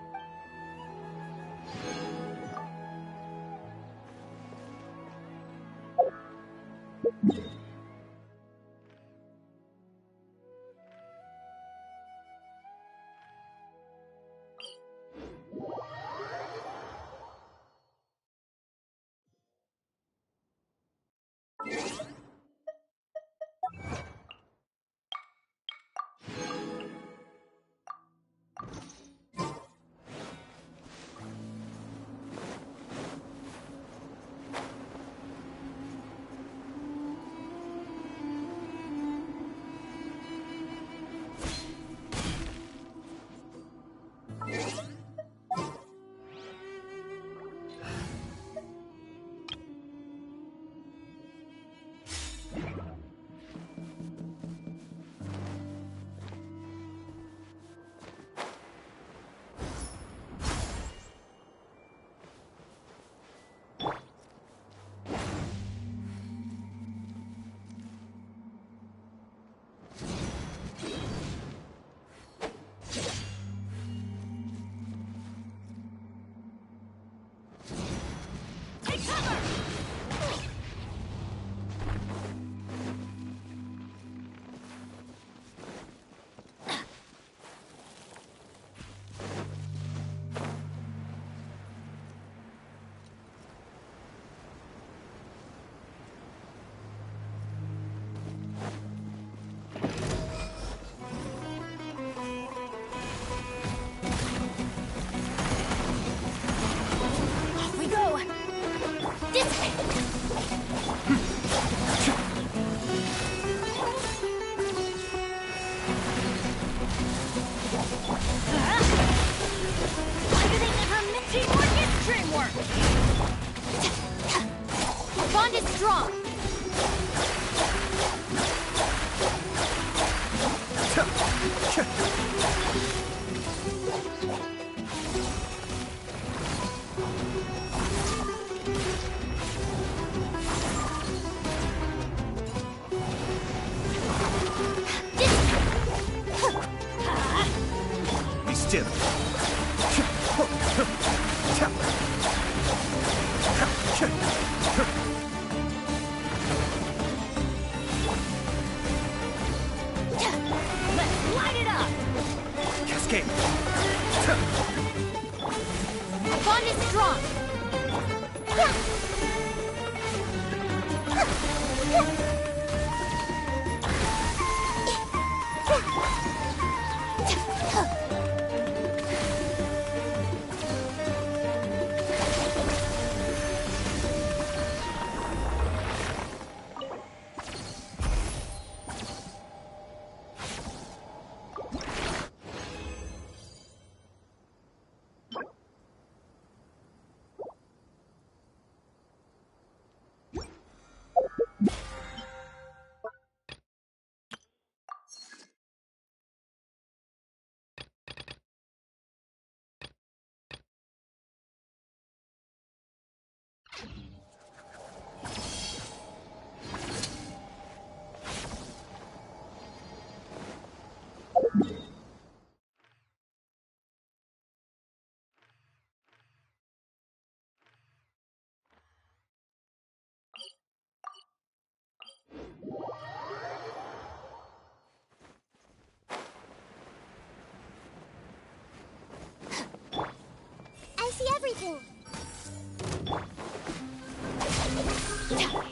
I see everything.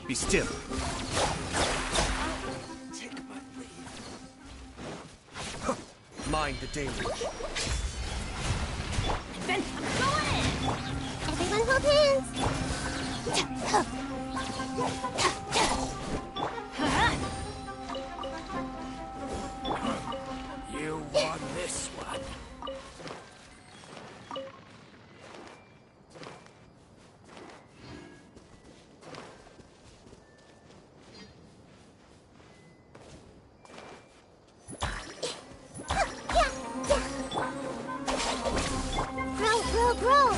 Be still. Take my leave. Mind the deluge. Then go in! Everyone hold hands! You won this one. Grow!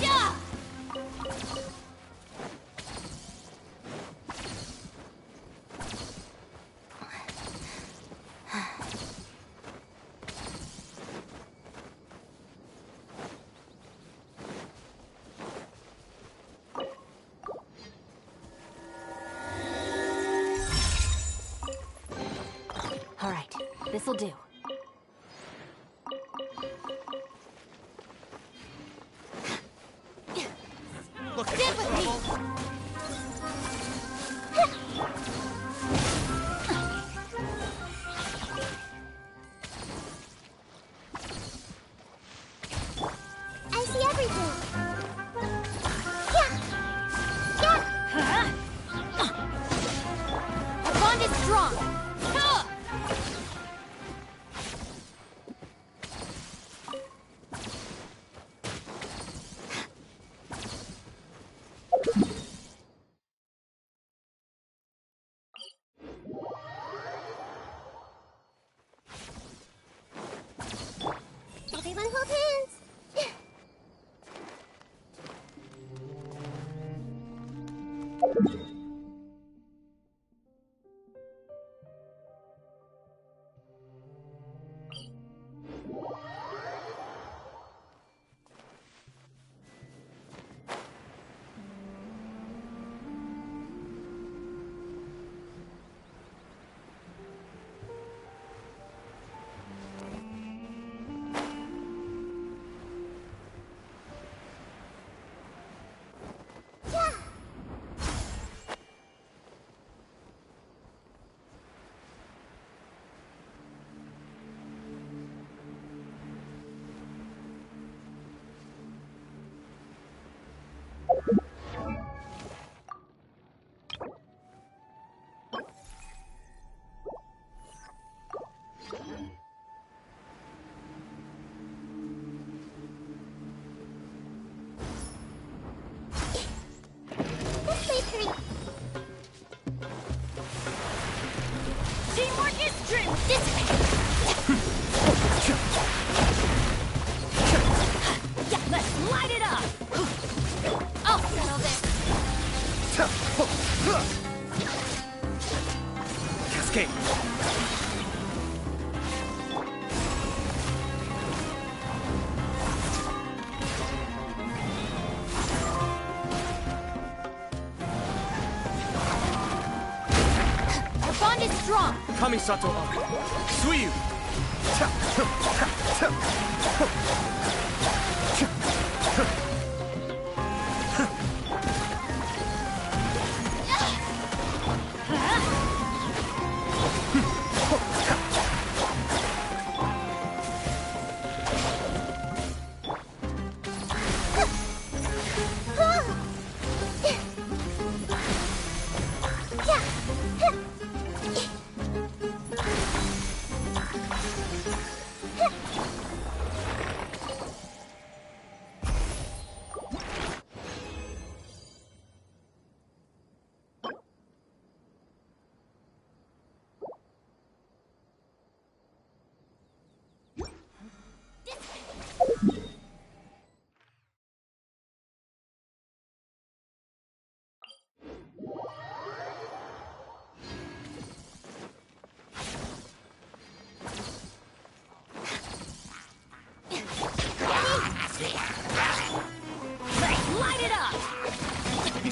Yeah! All right, this'll do. Look at Stick with me! I see everything. Our bond is strong! Huh! Everyone hold hands. Teamwork is strength! Yeah, let's light it up! I'll settle this! Cascade. Our bond is strong! Kamisato up. Suiyu.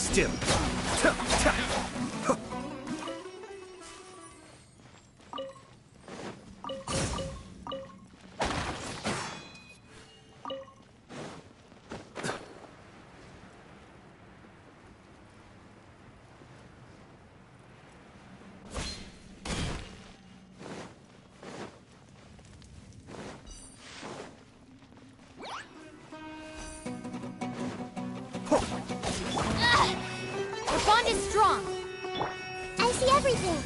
still. Your bond is strong. I see everything.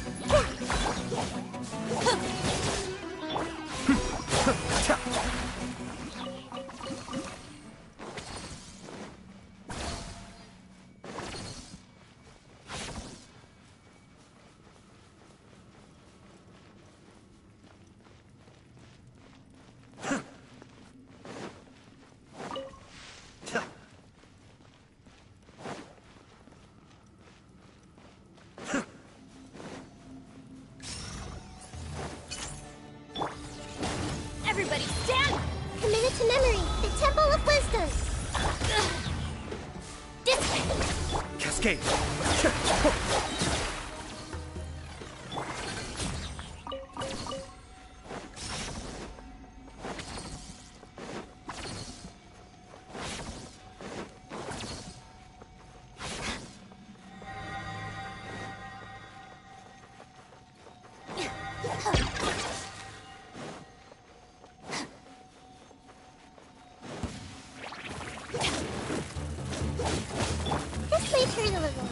Everybody stand! Commit it to memory. The Temple of Wisdom. Cascade. This may turn a little.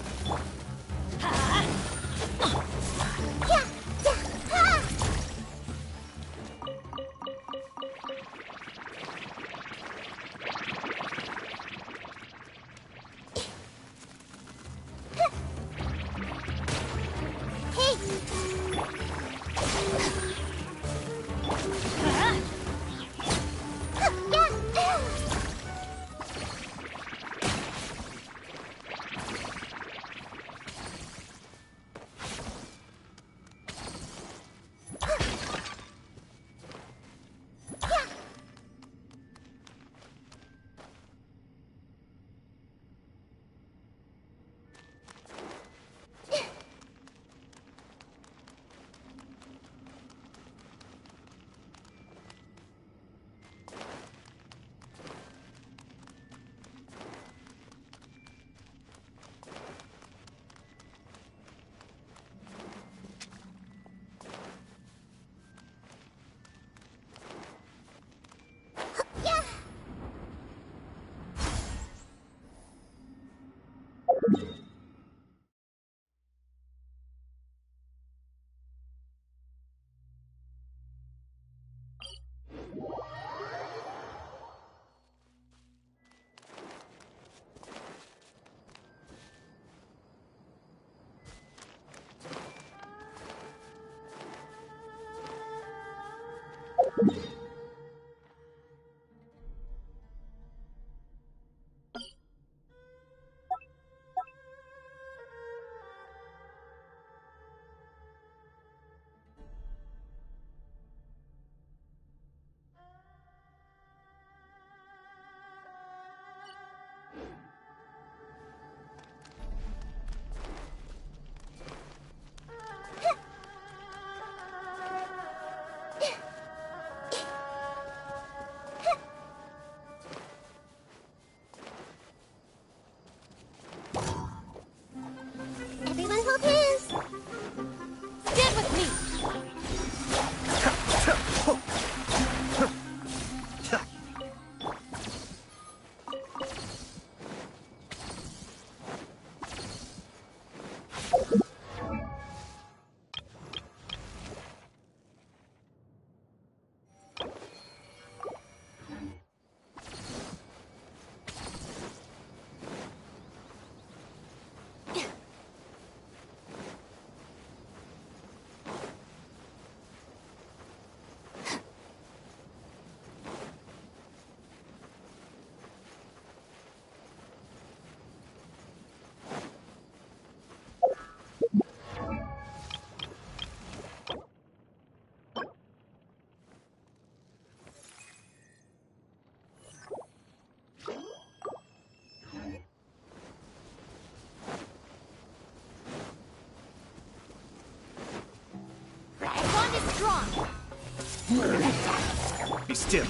Be still.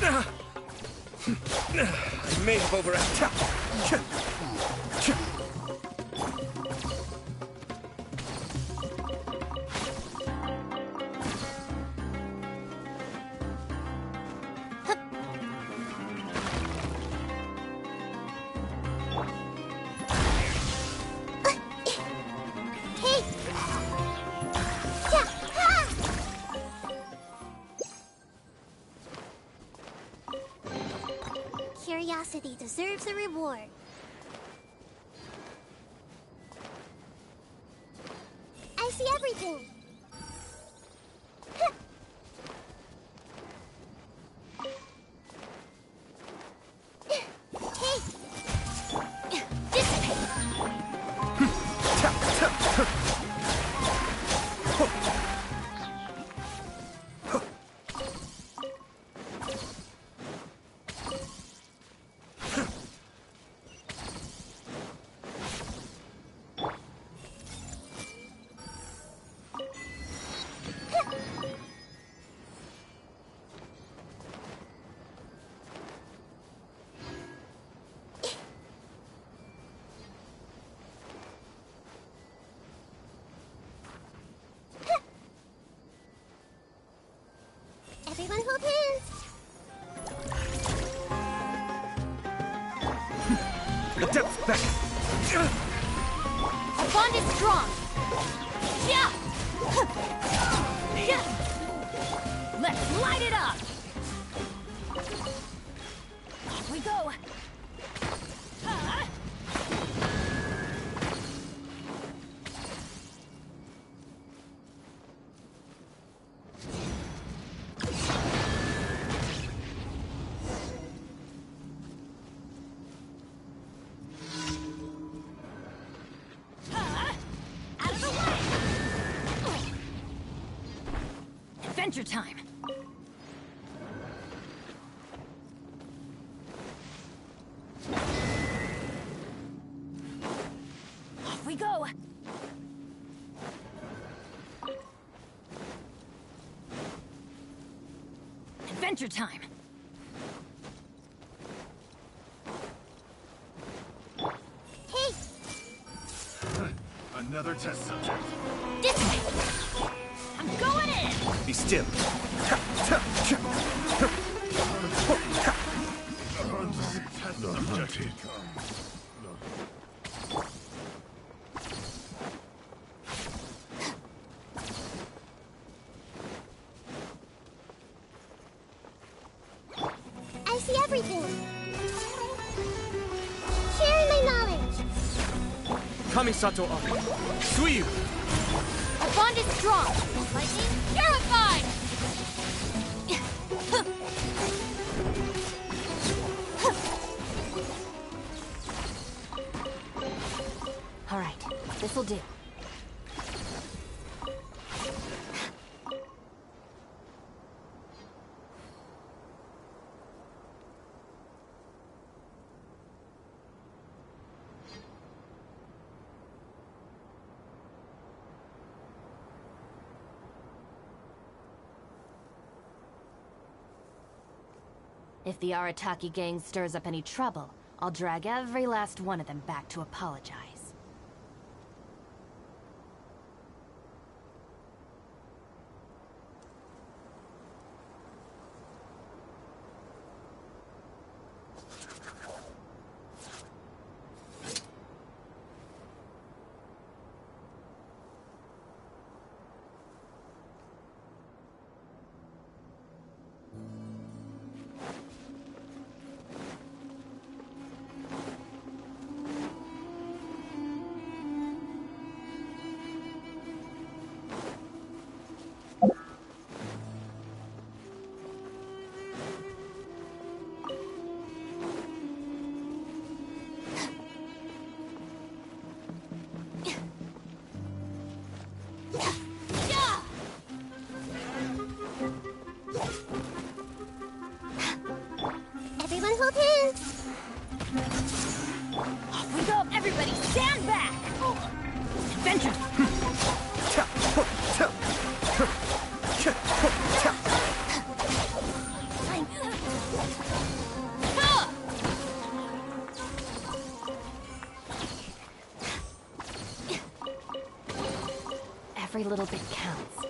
I may have overacted. Curiosity deserves a reward. I see everything. Everyone hold hands. The depth back. Our bond is strong. Yeah. Let's light it up. Off we go. Adventure time! Off we go! Adventure time! Hey! Another test subject. This way! I'm going in! Be still. I see everything. Sharing my knowledge. Kamisato Ari. Suiyu. Our bond is strong! Lightning purified! All right, this'll do. If the Arataki gang stirs up any trouble, I'll drag every last one of them back to apologize. Everyone hold hands. Off we go! Everybody stand back! Adventure! Every little bit counts.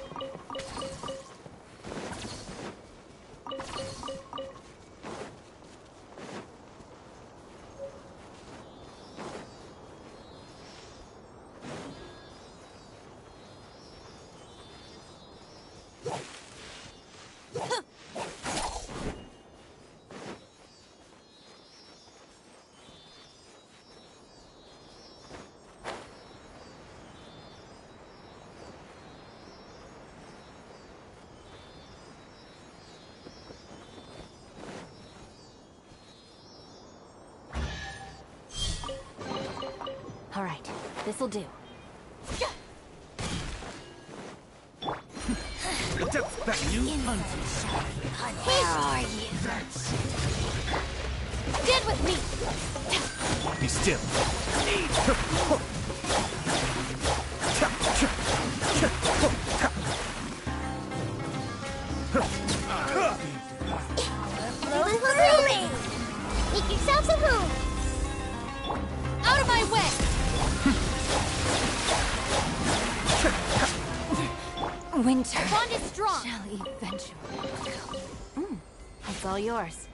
All right, this'll do. Where are you? Stand with me! Be still. Room! Make yourselves a room! Out of my way! Winter Bond is strong! shall eventually come. It's all yours.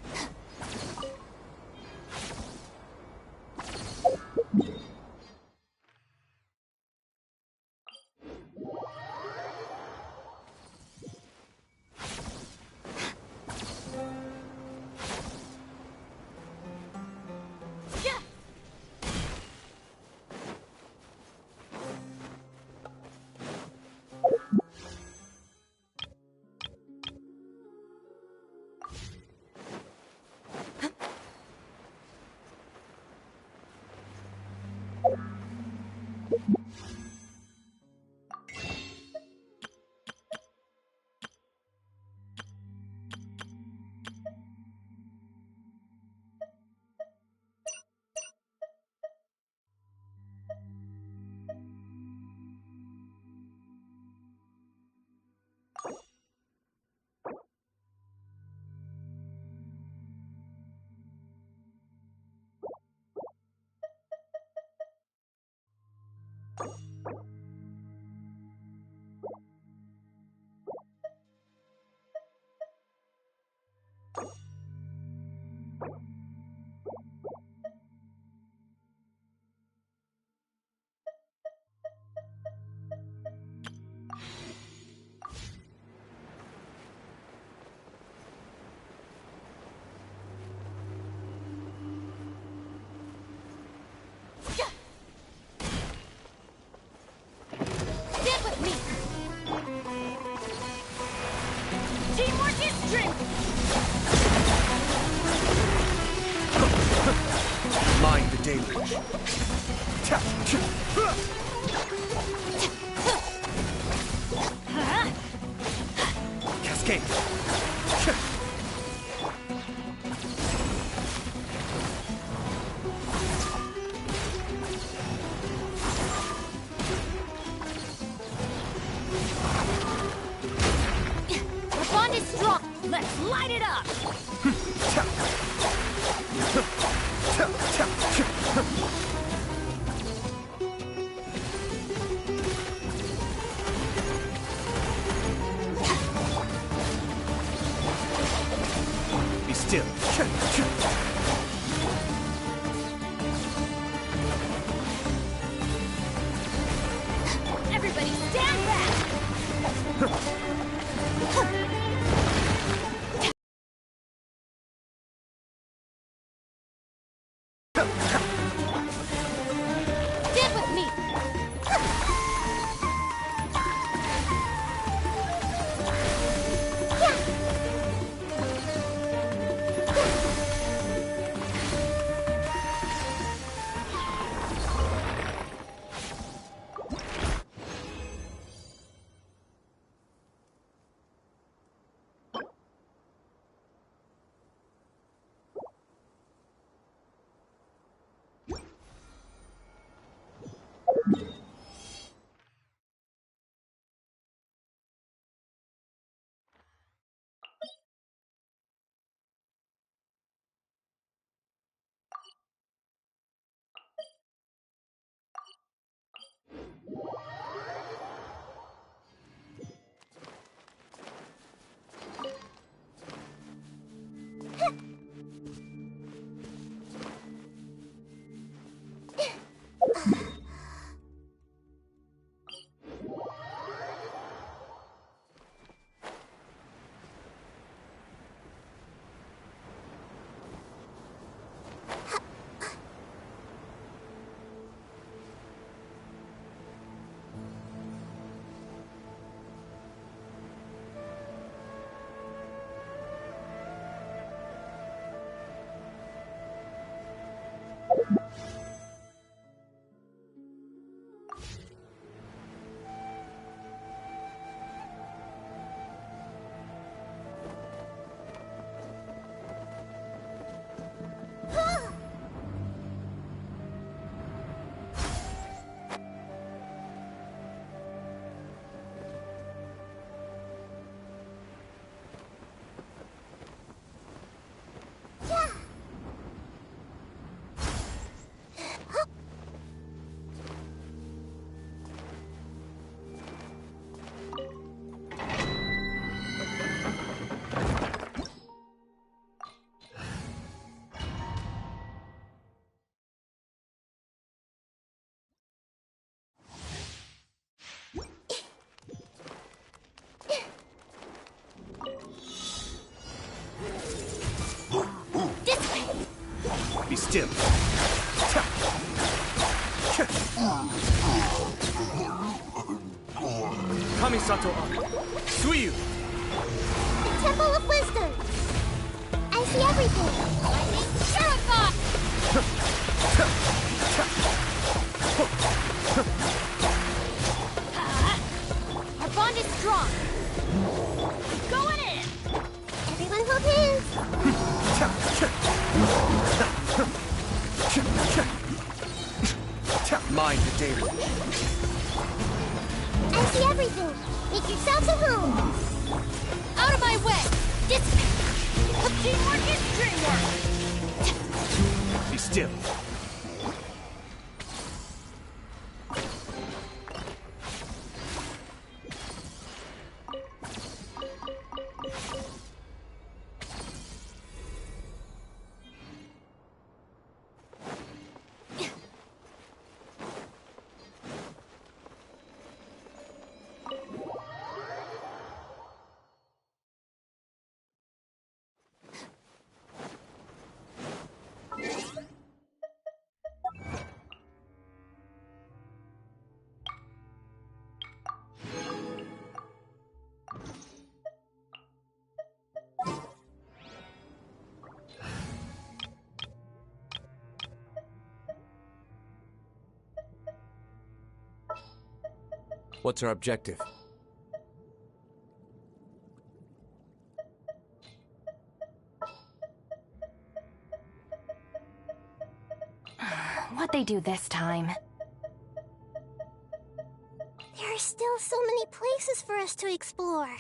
Stand with me! Teamwork is strength! Mind the deluge. Cascade. The bond is strong! Let's light it up! Be still. Everybody stand back! Stand with me! still. Kamisato up. Suiyu! The Temple of Wisdom! I see everything! Lightning Shuriken! Our bond is strong. Going in! Everyone hold hands! Mind the daily. I see everything! Make yourselves at home! Out of my way! Dissipate! Teamwork is dreamwork! Be still. What's our objective? What'd they do this time? There are still so many places for us to explore.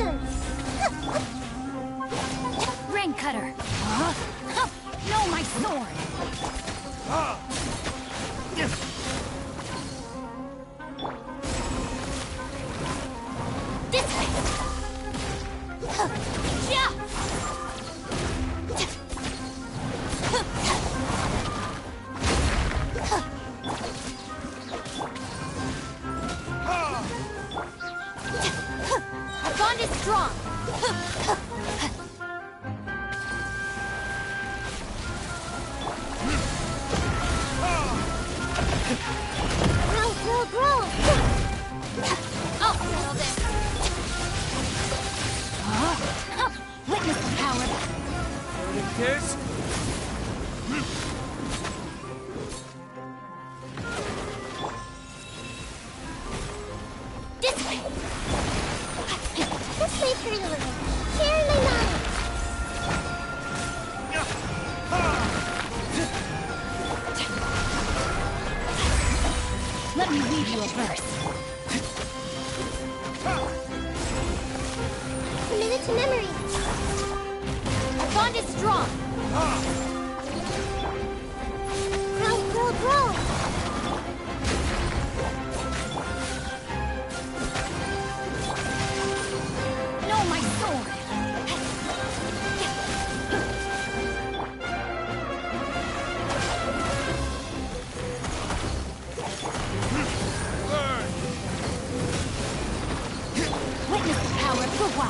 wisdom! Rain cutter! No, my sword! This way! Yeah! Our bond is strong! Grow! I'll handle this! Witness the power! Kiss? This way! This way, pretty little. Share my knowledge! Let me read you a verse. Committed to memory. Our bond is strong. Grow! No, my sword. Witness the power of Fuwa.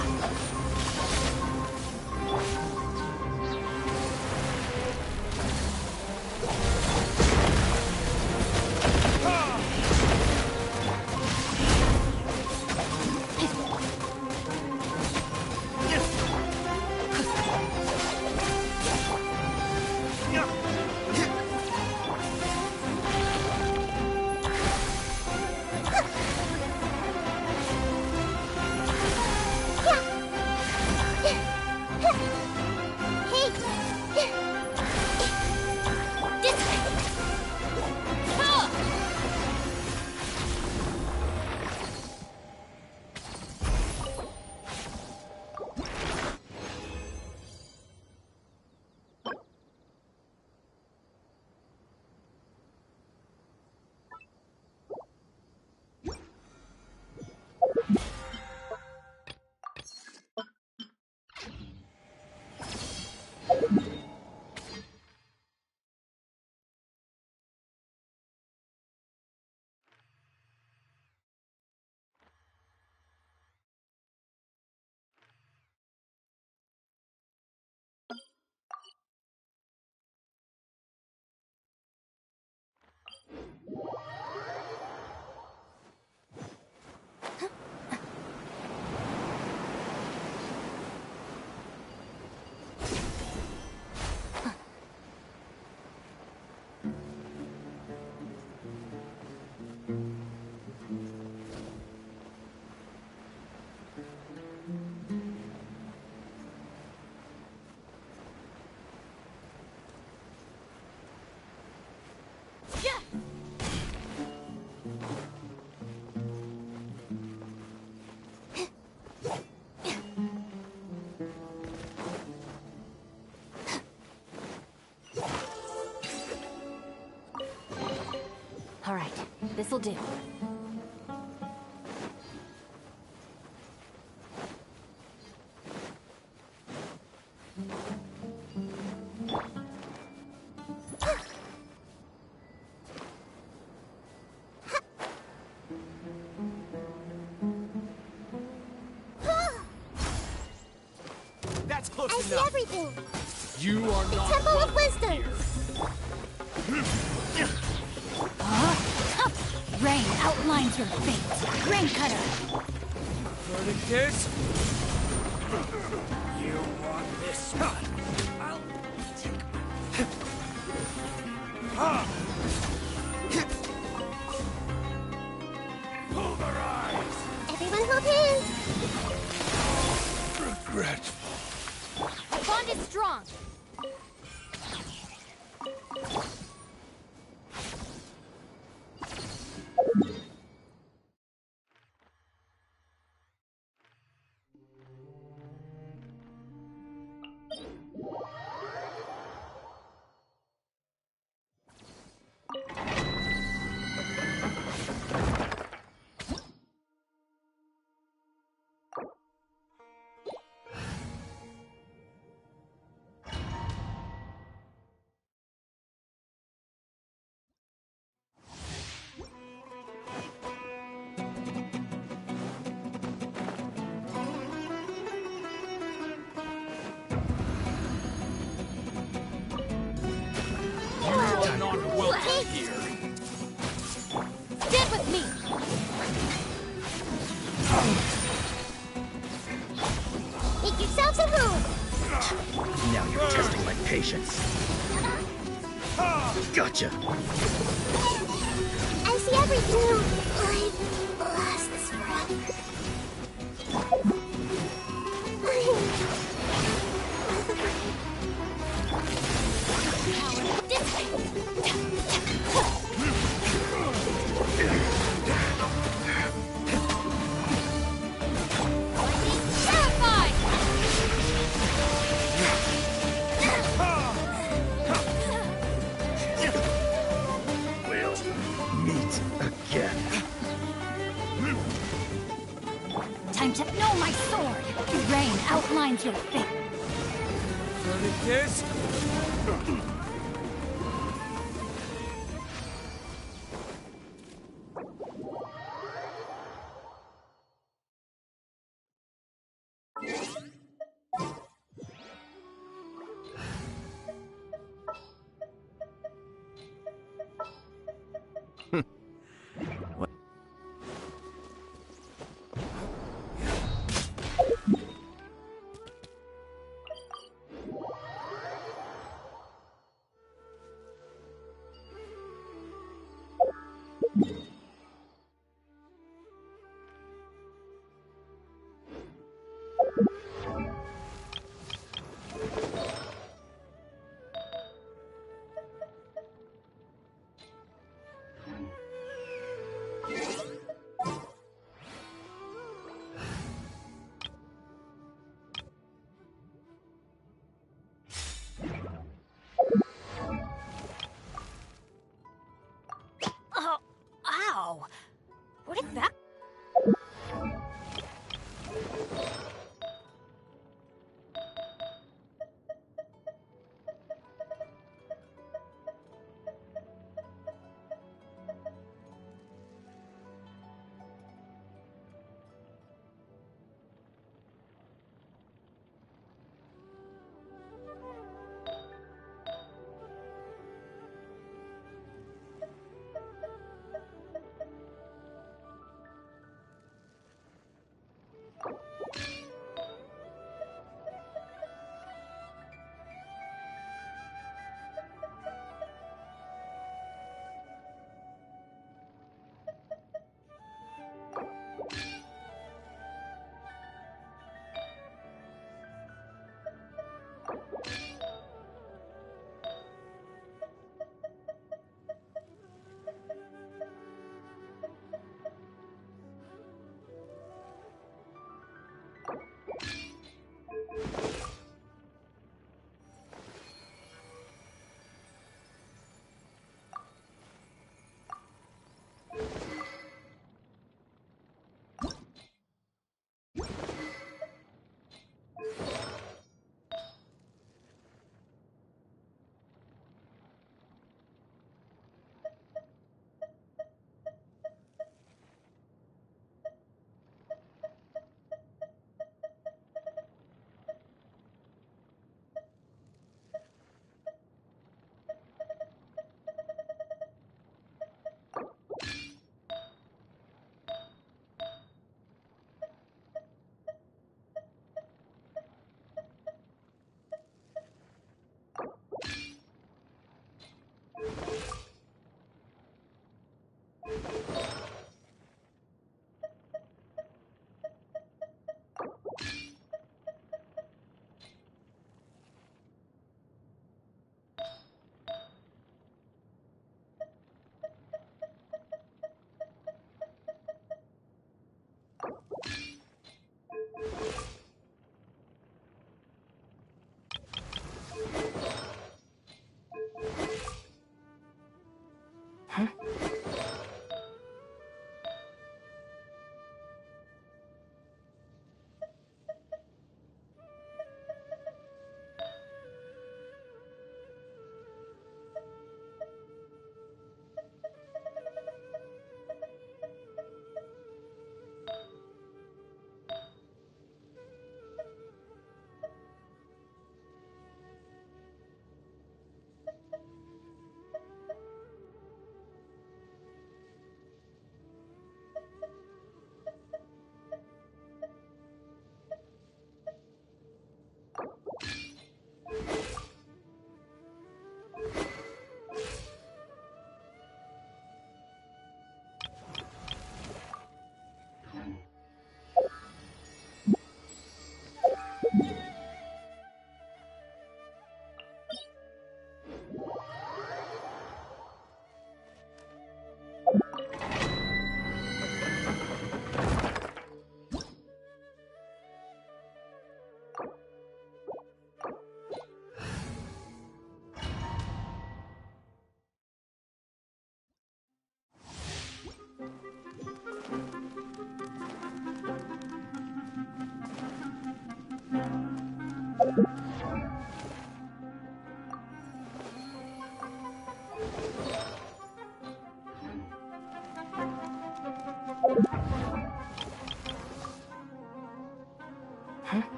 All right, this'll do. That's close I see enough. everything. You are The not Temple of Wisdom. Rain outlines your fate. Rain cutter. For the kiss? You want this one? I'll take... Pulverize! Everyone hold hands. Regretful. Our bond is strong. Make yourselves at home. Now you're testing my patience. Gotcha. I see everything now. Life lasts forever. We'll meet again. Time to know my sword! Rain outlines your fate. This?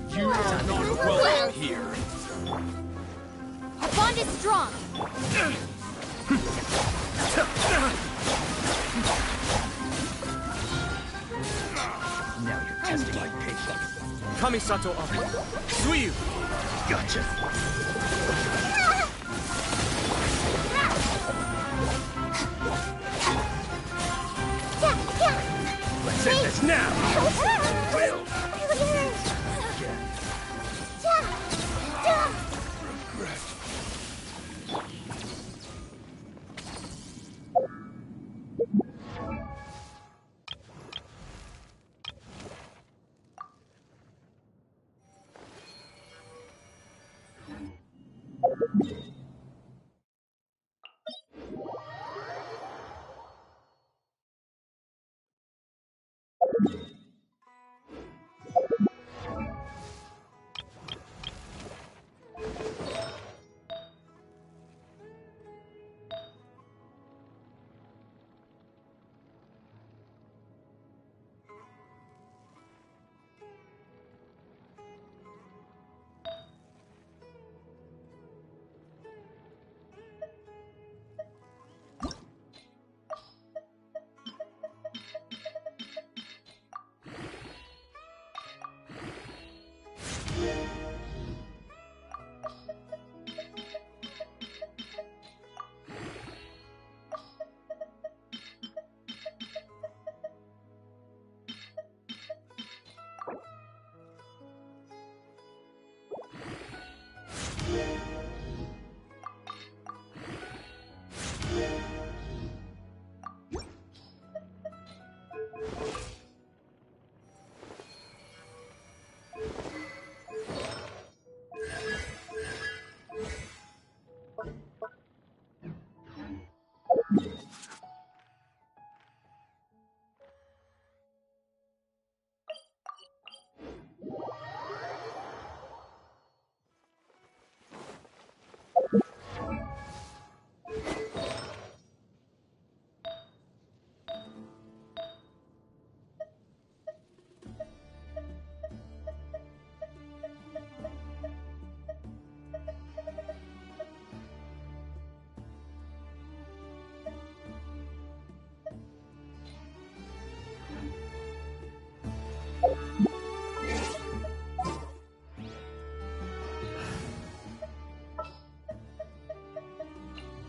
You are not welcome here. Our bond is strong. Now you're testing my patience. Kamisato up. Suiyu! Gotcha. Let's end this now! Will!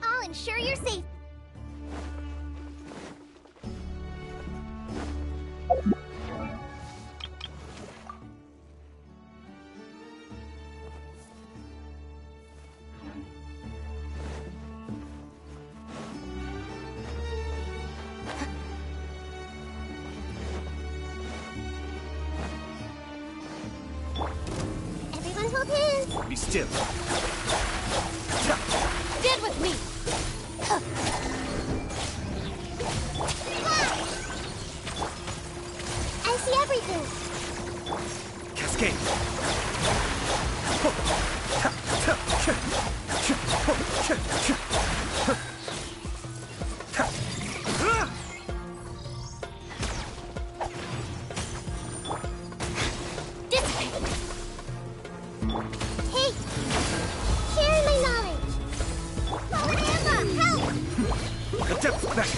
I'll ensure you're safe. Everyone hold hands. Be still. Stand with me. I see everything. Cascade. Hey, share my knowledge. Emma, help! The depth back.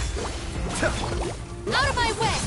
Out of my way!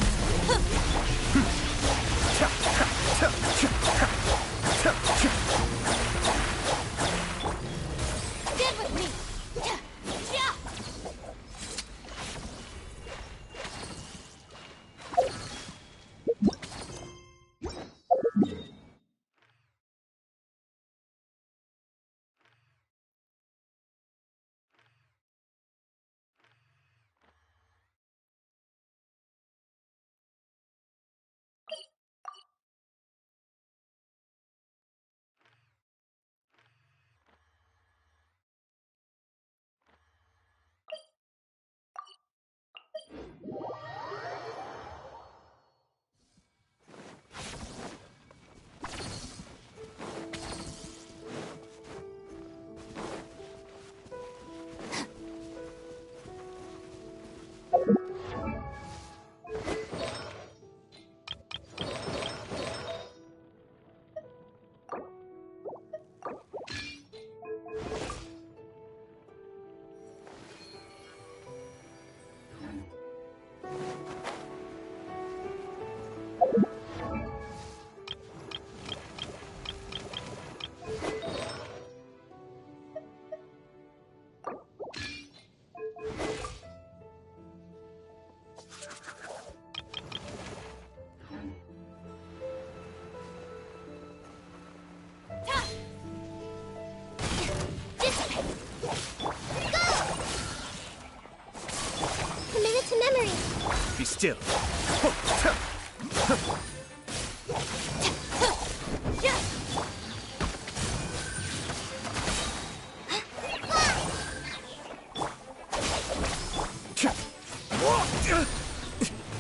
still.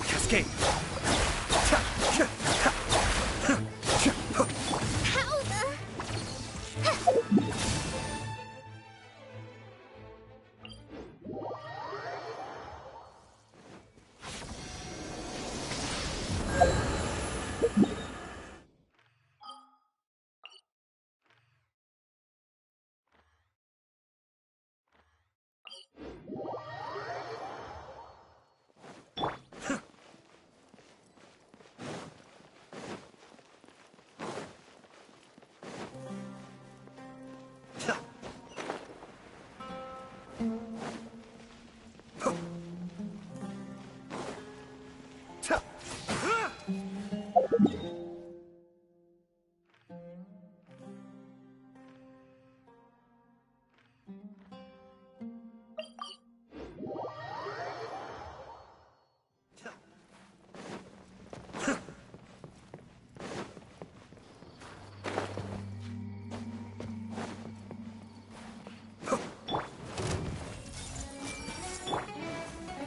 Cascade.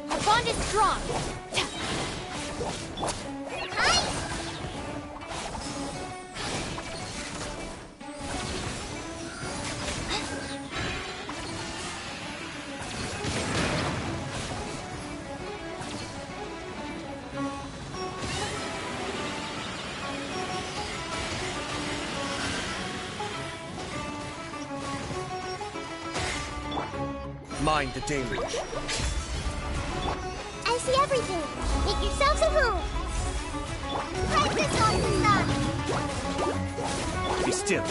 Our bond is strong. Mind the deluge. I see everything. Make yourselves at home. Practice on the sun. Be still.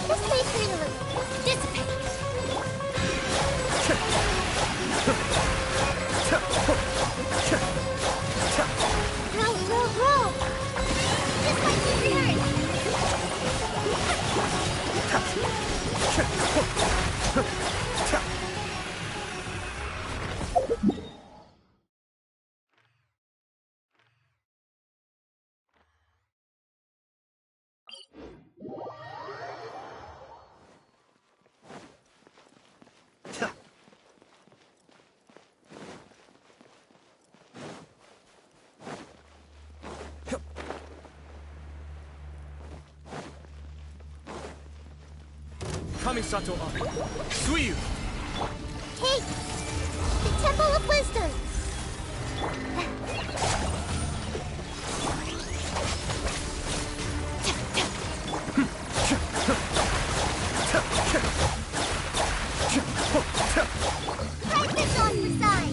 This may hurt a little. Dissipate. Roll. This might be weird. Kamisato up. Suiyu! Take the Temple of Wisdom. Practice on the side.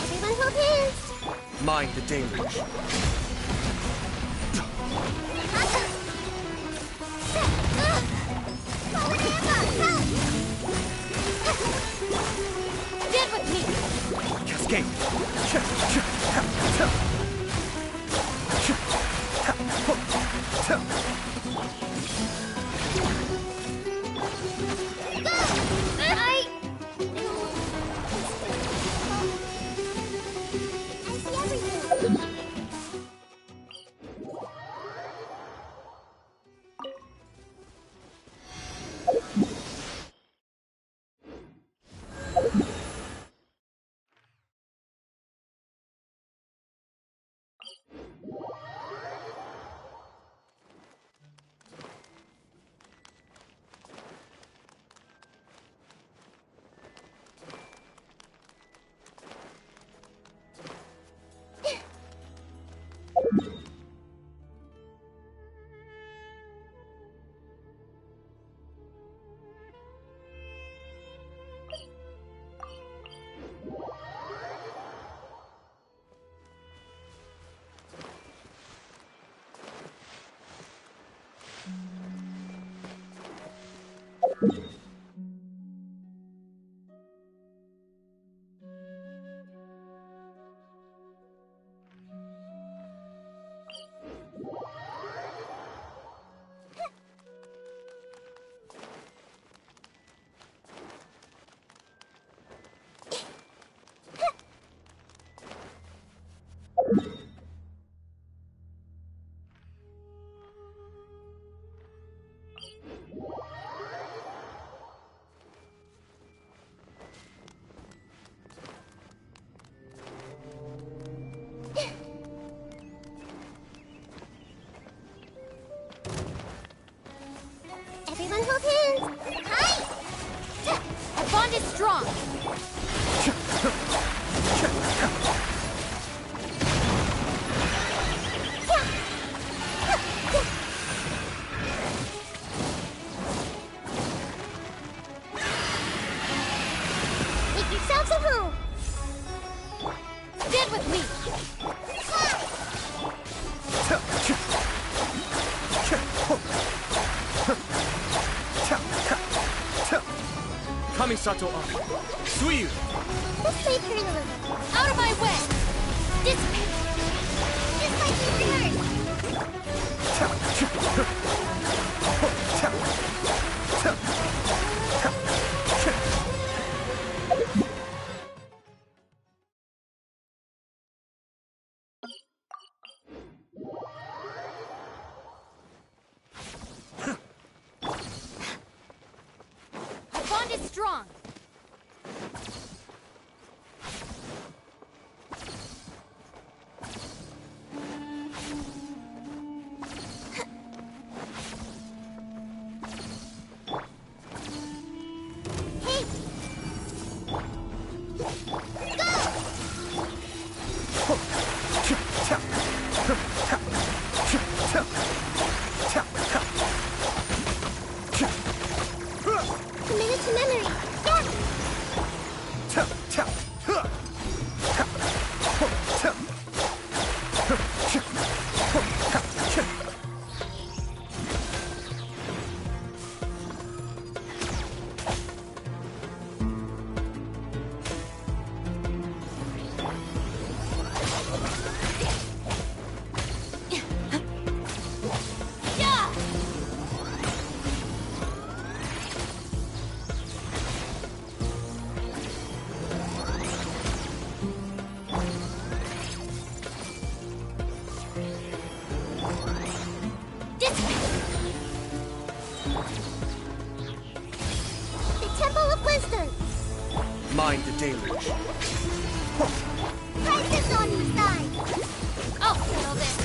Everyone hold hands! Mind the deluge. Stand with me! Cascade. Everyone hold hands! Hi! Our bond is strong! Make yourselves at home! Stand with me! Kamisato up. Suiyu. Let's play turn a little. Out of my way! Dissipate! Just like we rehearsed! Our bond is strong! mind the deluge. Crisis on your side! I'll settle this!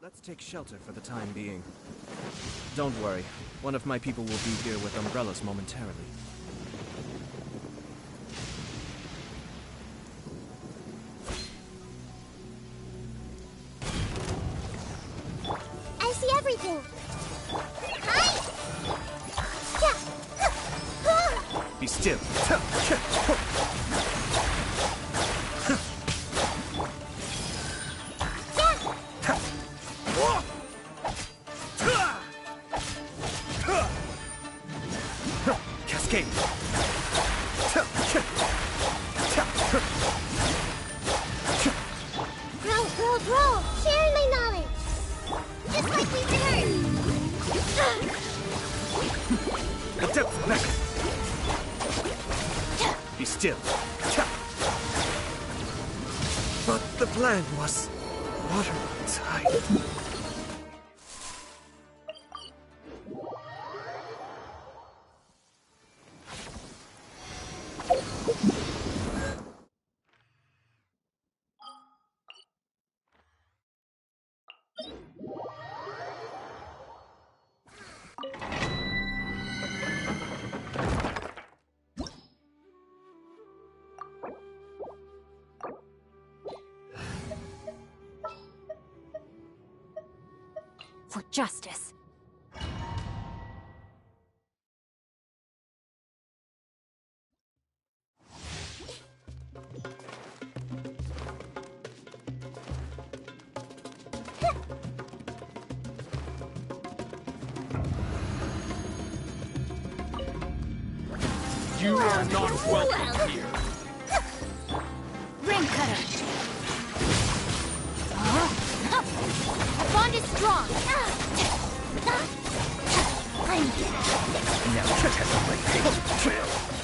Let's take shelter for the time being. Don't worry, one of my people will be here with umbrellas momentarily. I see everything! Hi! Be still. Cascade. Grow! Sharing my knowledge! Just like we heard! The depth mecha. Be still. But the plan was watertight. For justice. You are not welcome here. Ring cutter. The bond is strong. Now test my patience.